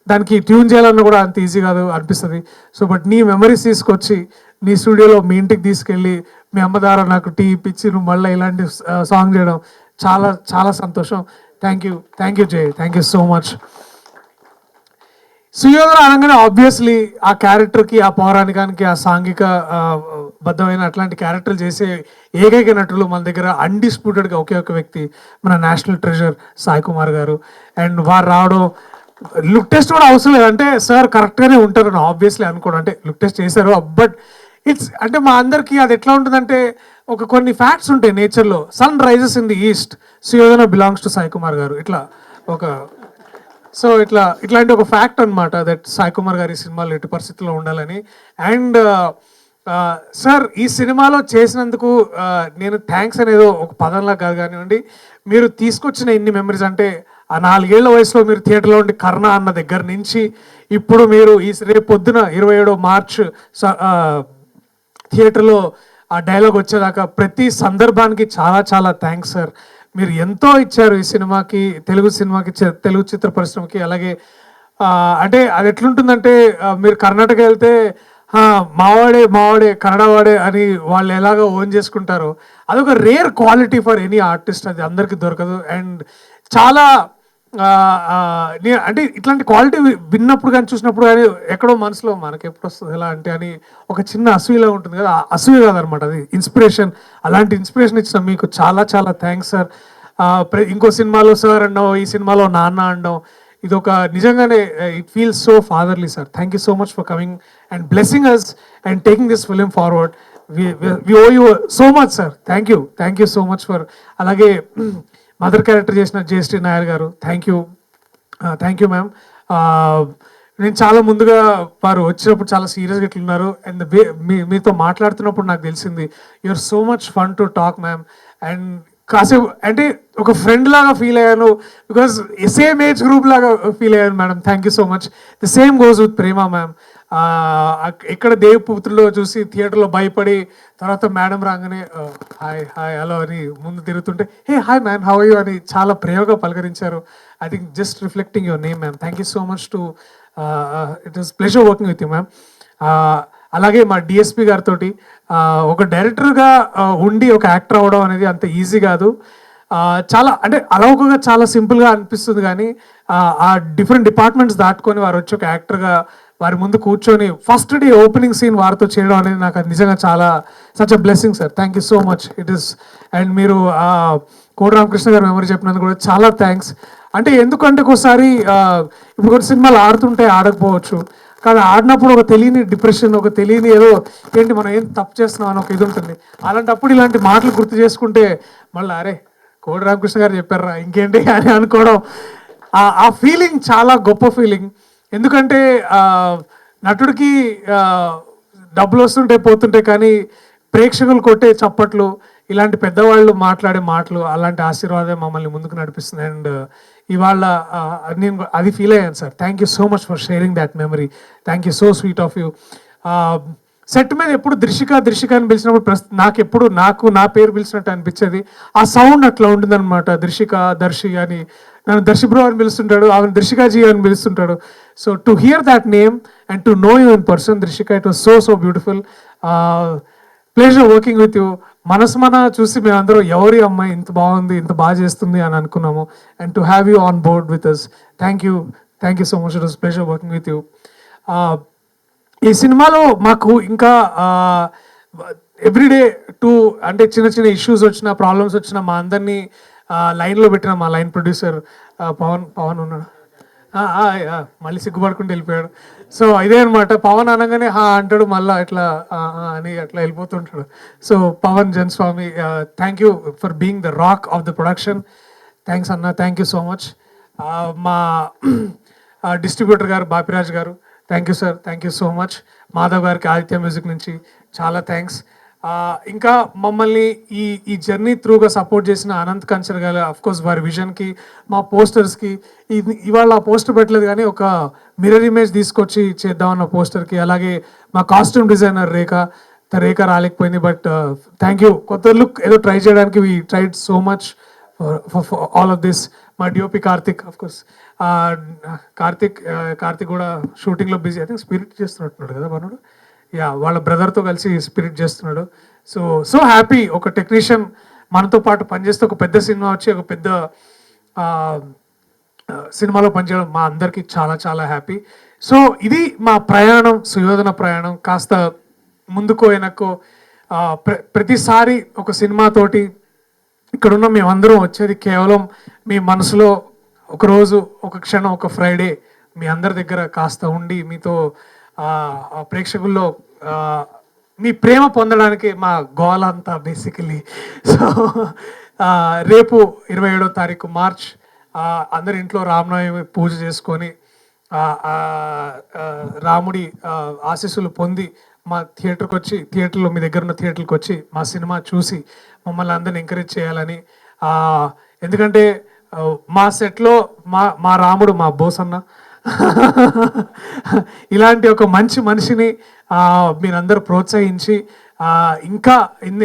దానికి ట్యూన్ చేయాలన్నా కూడా అంత ఈజీ కాదు అనిపిస్తుంది. సో బట్ నీ మెమరీస్ తీసుకొచ్చి
నీ స్టూడియోలో మీ ఇంటికి తీసుకెళ్ళి మీ అమ్మ ద్వారా నాకు టీ ఇప్పించి నువ్వు మళ్ళీ ఇలాంటి సాంగ్ చేయడం చాలా చాలా సంతోషం. థ్యాంక్ యూ జై, thank you so much. Suyodhana అనగానే ఆబ్వియస్లీ ఆ క్యారెక్టర్కి, ఆ పౌరాణికానికి, ఆ సాంఘిక బద్ధమైన అట్లాంటి క్యారెక్టర్లు చేసే ఏకైక నటులు మన దగ్గర అన్డిస్ప్యూటెడ్గా ఒకే ఒక వ్యక్తి మన నేషనల్ ట్రెజర్ సాయి కుమార్ గారు. అండ్ వారు రావడం, లుక్ టెస్ట్ కూడా అవసరం లేదు అంటే సార్ కరెక్ట్గానే ఉంటారని ఆబ్వియస్లీ అనుకోవడం, అంటే లుక్ టెస్ట్ చేశారు బట్ ఇట్స్ అంటే మా అందరికీ అది ఎట్లా ఉంటుందంటే కొన్ని ఫ్యాక్ట్స్ ఉంటాయి నేచర్లో. Sun rises in the east, Suyodhana belongs to Sai Kumar garu, ఇట్లా సో ఇట్లాంటి ఒక ఫ్యాక్ట్ అనమాట దట్ సాయి కుమార్ గారి సినిమాలు ఎట్టి పరిస్థితుల్లో ఉండాలని. అండ్ సార్ ఈ సినిమాలో చేసినందుకు నేను థ్యాంక్స్ అనేది ఒక పదంలా కాదు కానివ్వండి, మీరు తీసుకొచ్చిన ఇన్ని మెమరీస్ అంటే ఆ 4 ఏళ్ల వయసులో మీరు థియేటర్లో ఉండి కర్ణ అన్న దగ్గర నుంచి ఇప్పుడు మీరు రేపు పొద్దున 27 మార్చ్ థియేటర్లో ఆ డైలాగ్ వచ్చేదాకా ప్రతి సందర్భానికి చాలా చాలా థ్యాంక్స్ సార్. మీరు ఎంతో ఇచ్చారు ఈ సినిమాకి, తెలుగు సినిమాకి, తెలుగు చిత్ర పరిశ్రమకి. అలాగే అంటే అది ఎట్లుంటుందంటే మీరు కర్ణాటక వెళ్తే మావాడే కన్నడ వాడే అని వాళ్ళు ఎలాగో ఓన్ చేసుకుంటారో అదొక rare quality for any artist, అది అందరికీ దొరకదు. అండ్ చాలా అంటే ఇట్లాంటి క్వాలిటీ విన్నప్పుడు కానీ చూసినప్పుడు కానీ ఎక్కడో మనసులో మనకి ఎప్పుడు వస్తుంది ఎలా అంటే అని ఒక చిన్న అసూయలా ఉంటుంది కదా, అసూయ కాదనమాట, అది ఇన్స్పిరేషన్. అలాంటి ఇన్స్పిరేషన్ ఇచ్చిన మీకు చాలా చాలా థ్యాంక్స్ సార్. ఇంకో సినిమాలో సార్ అనడం, ఈ సినిమాలో నాన్న అనడం, ఇది ఒక నిజంగానే it feels so fatherly sir. Thank you so much for coming and blessing us and taking this film forward. We owe you so much sir. Thank you so much for. అలాగే mother character చేసిన జయశ్రీ నాయర్ గారు, thank you ma'am. నేను చాలా ముందుగా వారు వచ్చినప్పుడు చాలా సీరియస్గా ఇట్లున్నారు అండ్ మీతో మాట్లాడుతున్నప్పుడు నాకు తెలిసింది you are so much fun to talk ma'am. And కాసేపు అంటే ఒక ఫ్రెండ్ లాగా ఫీల్ అయ్యాను, బికాస్ సేమ్ ఏజ్ గ్రూప్ లాగా ఫీల్ అయ్యాను madam. Thank you so much. The same goes with Prema ma'am. ఇక్కడ దేవపుత్రులో చూసి థియేటర్లో భయపడి తర్వాత మేడం రాగానే హాయ్ హలో అని ముందు తిరుగుతుంటే hey hi man how you అని చాలా ప్రేమగా పలకరించారు. I think just reflecting your name ma'am. Thank you so much to it is pleasure working with you ma'am. అలాగే మా డిఎస్పి గారితో ఒక డైరెక్టర్గా ఉండి ఒక యాక్టర్ అవ్వడం అనేది అంత ఈజీ కాదు. చాలా అంటే అలౌకగా చాలా సింపుల్గా అనిపిస్తుంది కానీ ఆ డిఫరెంట్ డిపార్ట్మెంట్స్ దాటుకొని వారు వచ్చి ఒక యాక్టర్గా వారి ముందు కూర్చొని ఫస్ట్ డే ఓపెనింగ్ సీన్ వారితో చేయడం అనేది నాకు అది నిజంగా చాలా such a blessing sir. Thank you so much. It is and మీరు కోడి రామకృష్ణ గారు మెమరీ చెప్పినందుకు కూడా చాలా థ్యాంక్స్. అంటే ఎందుకంటే ఒకసారి ఇప్పుడు కొన్ని సినిమాలు ఆడుతుంటే ఆడకపోవచ్చు, కానీ ఆడినప్పుడు ఒక తెలియని డిప్రెషన్, ఒక తెలియని ఏదో ఏంటి మనం ఏం తప్పు చేస్తున్నాం అని ఒక ఇది ఉంటుంది. అలాంటప్పుడు ఇలాంటి మాటలు గుర్తు చేసుకుంటే మళ్ళీ అరే కోడి రామకృష్ణ గారు చెప్పారా ఇంకేంటి అని అనుకోవడం, ఆ ఫీలింగ్ చాలా గొప్ప ఫీలింగ్. ఎందుకంటే నటుడికి డబ్బులు వస్తుంటే పోతుంటే కానీ ప్రేక్షకులు కొట్టే చప్పట్లు, ఇలాంటి పెద్దవాళ్ళు మాట్లాడే మాటలు, అలాంటి ఆశీర్వాదం మమ్మల్ని ముందుకు నడిపిస్తుంది. అండ్ ఇవాళ నేను అది ఫీల్ అయ్యాను sir. Thank you so much for sharing that memory. Thank you so sweet of you. Set మీద ఎప్పుడు దృషిక అని పిలిచినప్పుడు నాకు నా పేరు పిలిచినట్టు అనిపించేది. ఆ సౌండ్ అట్లా ఉంటుందన్నమాట. దృషిక, దర్శి అని నన్ను దర్శి బ్రో అని పిలుస్తుంటాడు, ఆమె దృషికాజీ అని పిలుస్తుంటాడు. So to hear that name and to know you in person Drishika, it was so beautiful. Pleasure working with you. మన చూసి మేమందరూ ఎవరి అమ్మాయి ఇంత బాగుంది, ఇంత బాగా చేస్తుంది అని అనుకున్నాము. And to have you on board with us. Thank you so much. It was pleasure working with you. ఈ సినిమాలో మాకు ఇంకా ఎవ్రీడే అంటే చిన్న చిన్న ఇష్యూస్ వచ్చినా, ప్రాబ్లమ్స్ వచ్చినా మా అందరినీ లైన్లో పెట్టిన మా లైన్ ప్రొడ్యూసర్ పవన్ ఉన్నాడు. మళ్ళీ సిగ్గుపడుకుంటూ వెళ్ళిపోయాడు. సో ఇదే అనమాట, పవన్ అనగానే అంటాడు, మళ్ళీ ఇట్లా అని అట్లా వెళ్ళిపోతుంటాడు. So Pavan Janswami, thank you for being the rock of the production. Thanks అన్న, థ్యాంక్ యూ సో మచ్. మా distributor garu Bapiraj garu, thank you sir, thank you so much. Madhav గారికి ఆదిత్య మ్యూజిక్ నుంచి చాలా థ్యాంక్స్. ఇంకా మమ్మల్ని ఈ జర్నీ త్రూగా సపోర్ట్ చేసిన అనంత్ కంచర్ గారు, అఫ్కోర్స్ వారి విజన్కి, మా పోస్టర్స్కి, ఇవాళ ఆ పోస్టర్ పెట్టలేదు కానీ ఒక మిర్రర్ ఇమేజ్ తీసుకొచ్చి చేద్దామన్న పోస్టర్కి, అలాగే మా కాస్ట్యూమ్ డిజైనర్ రేఖ రాలేకపోయింది, బట్ థ్యాంక్ యూ. కొత్త లుక్ ఏదో ట్రై చేయడానికి we tried so much for all of this. మా డిఓపి కార్తిక్, అఫ్కోర్స్ కార్తిక్ కూడా షూటింగ్లో బిజీ, ఐ థింక్ స్పిరిట్ చేస్తున్నట్టున్నాడు కదా మనోడు. యా వాళ్ళ బ్రదర్తో కలిసి స్పిరిట్ చేస్తున్నాడు. సో సో హ్యాపీ ఒక టెక్నీషియన్ మనతో పాటు పనిచేస్తే ఒక పెద్ద సినిమా వచ్చి ఒక పెద్ద సినిమాలో పనిచేయడం మా అందరికీ చాలా చాలా హ్యాపీ. సో ఇది మా ప్రయాణం, సుయోధన ప్రయాణం. కాస్త ముందుకో వెనక్కో ప్రతిసారి ఒక సినిమాతోటి ఇక్కడున్న మేమందరం వచ్చేది కేవలం మీ మనసులో ఒకరోజు, ఒక క్షణం, ఒక ఫ్రైడే మీ అందరి దగ్గర కాస్త ఉండి మీతో ప్రేక్షకుల్లో మీ ప్రేమ పొందడానికి మా గోల అంతా బేసికలీ. సో రేపు 27వ తారీఖు మార్చ్ అందరి ఇంట్లో రామనవమి పూజ చేసుకొని రాముడి ఆశీస్సులు పొంది మా థియేటర్కి వచ్చి, థియేటర్లో మీ దగ్గర ఉన్న థియేటర్కి వచ్చి మా సినిమా చూసి మమ్మల్ని అందరిని ఎంకరేజ్ చేయాలని. ఎందుకంటే మా సెట్లో మా రాముడు మా బోసన్న ఇలాంటి ఒక మంచి మనిషిని మీరందరూ ప్రోత్సహించి ఇంకా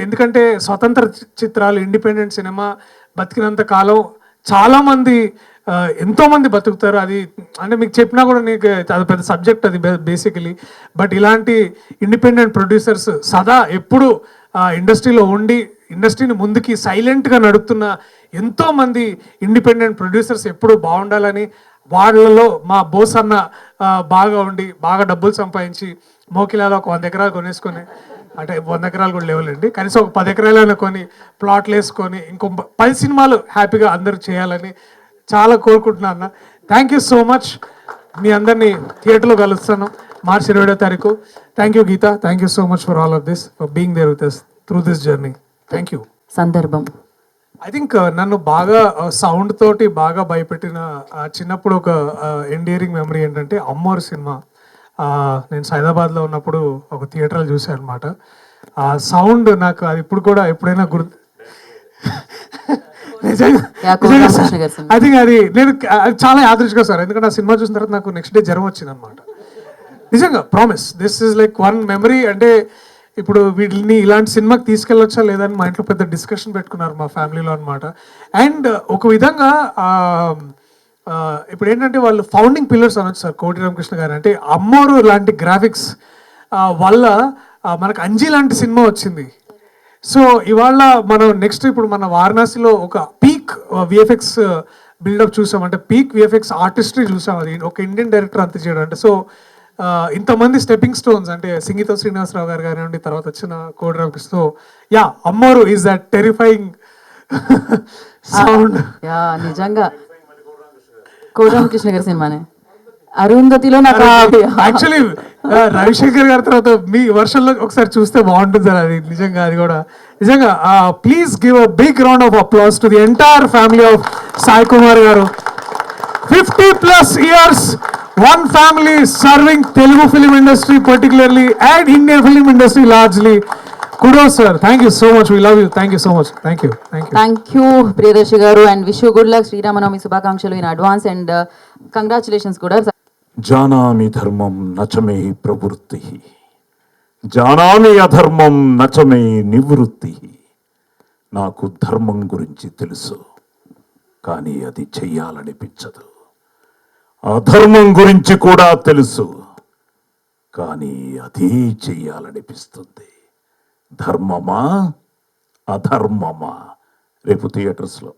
ఎందుకంటే స్వతంత్ర చిత్రాలు, ఇండిపెండెంట్ సినిమా బతికినంత కాలం చాలామంది ఎంతోమంది బతుకుతారు. అది అంటే మీకు చెప్పినా కూడా నీకు అది పెద్ద సబ్జెక్ట్ అది బేసికలీ. బట్ ఇలాంటి ఇండిపెండెంట్ ప్రొడ్యూసర్స్ సదా ఎప్పుడు ఇండస్ట్రీలో ఉండి ఇండస్ట్రీని ముందుకి సైలెంట్గా నడుపుతున్న ఎంతోమంది ఇండిపెండెంట్ ప్రొడ్యూసర్స్ ఎప్పుడు బాగుండాలని, వాళ్ళలో మా బోస్ అన్న బాగా ఉండి బాగా డబ్బులు సంపాదించి మోకిలాలో ఒక 100 ఎకరాలు కొనేసుకొని, అంటే 100 ఎకరాలు కూడా లేవులేండి, కనీసం ఒక 10 ఎకరాలు కొని ప్లాట్లు వేసుకొని ఇంకో 10 సినిమాలు హ్యాపీగా అందరూ చేయాలని చాలా కోరుకుంటున్నాను అన్న. Thank you so much. మీ అందరినీ థియేటర్లో కలుస్తాను మార్చ్ 27వ తారీఖు. Thank you Geetha, thank you so much for all of this, for being there with us through this journey. Thank you.
సందర్భం
ఐ థింక్ నన్ను బాగా సౌండ్ తోటి బాగా భయపెట్టిన చిన్నప్పుడు ఒక ఎండియరింగ్ మెమరీ ఏంటంటే అమ్మోరు సినిమా. నేను సైదాబాద్లో ఉన్నప్పుడు ఒక థియేటర్లో చూసాను అనమాట. ఆ సౌండ్ నాకు అది ఇప్పుడు కూడా ఎప్పుడైనా గుర్తు. ఐ థింక్ అది నేను చాలా యాదృచ్ఛిగా సార్, ఎందుకంటే ఆ సినిమా చూసిన తర్వాత నాకు నెక్స్ట్ డే జ్వరం వచ్చింది అనమాట. నిజంగా promise, this is like one memory. అంటే ఇప్పుడు వీటిని ఇలాంటి సినిమాకి తీసుకెళ్ళొచ్చా లేదని మా ఇంట్లో పెద్ద డిస్కషన్ పెట్టుకున్నారు మా ఫ్యామిలీలో అనమాట. అండ్ ఒక విధంగా ఇప్పుడు ఏంటంటే వాళ్ళు ఫౌండింగ్ పిల్లర్స్ అనొచ్చు సార్ కోటి రామకృష్ణ గారు. అంటే అమ్మోరు లాంటి గ్రాఫిక్స్ వల్ల మనకు అంజీ లాంటి సినిమా వచ్చింది. సో ఇవాళ మనం నెక్స్ట్ ఇప్పుడు మన వారణాసిలో ఒక పీక్ విఎఫ్ఎక్స్ బిల్డప్ చూసాం, అంటే పీక్ విఎఫ్ఎక్స్ ఆర్టిస్ట్రీ చూసాం. అది ఒక ఇండియన్ డైరెక్టర్ అంత చేయడం అంటే. సో ఇంతమంది స్టెప్పింగ్ స్టోన్స్ అంటే సింగీత శ్రీనివాసరావు గారు కానివ్వండి, తర్వాత వచ్చిన కోడి Ramakrishna. Yeah, Ammoru is that terrifying sound.
Yeah నిజంగా కోడి రామకృష్ణ గారి సినిమానే. అరుంధతిలో నాకు
యాక్చువల్లీ రవిశంకర్ గారి తర్వాత మీ వర్షన్లో ఒకసారి చూస్తే బాగుంటుంది సార్ అది. నిజంగా అది కూడా నిజంగా please give a big round of applause to the entire family of Sai Kumar garu. 50+ years one family serving Telugu film industry particularly and Indian film industry largely. Kudos sir, thank you so much, we love you, thank you so much, thank you.
Thank you Priyadarshi garu and wish you good luck. Sri Rama Navami శుభాకాంక్షలు in advance and congratulations కూడా.
జానామి ధర్మం నచమే ప్రవృత్తి, జానామి అధర్మం నచమే నివృత్తి. నాకు ధర్మం గురించి తెలుసు, కానీ అది చెయ్యాలనిపించదు. అధర్మం గురించి కూడా తెలుసు, కానీ అదే చెయ్యాలనిపిస్తుంది. ధర్మమా అధర్మమా? రేపు థియేటర్స్లో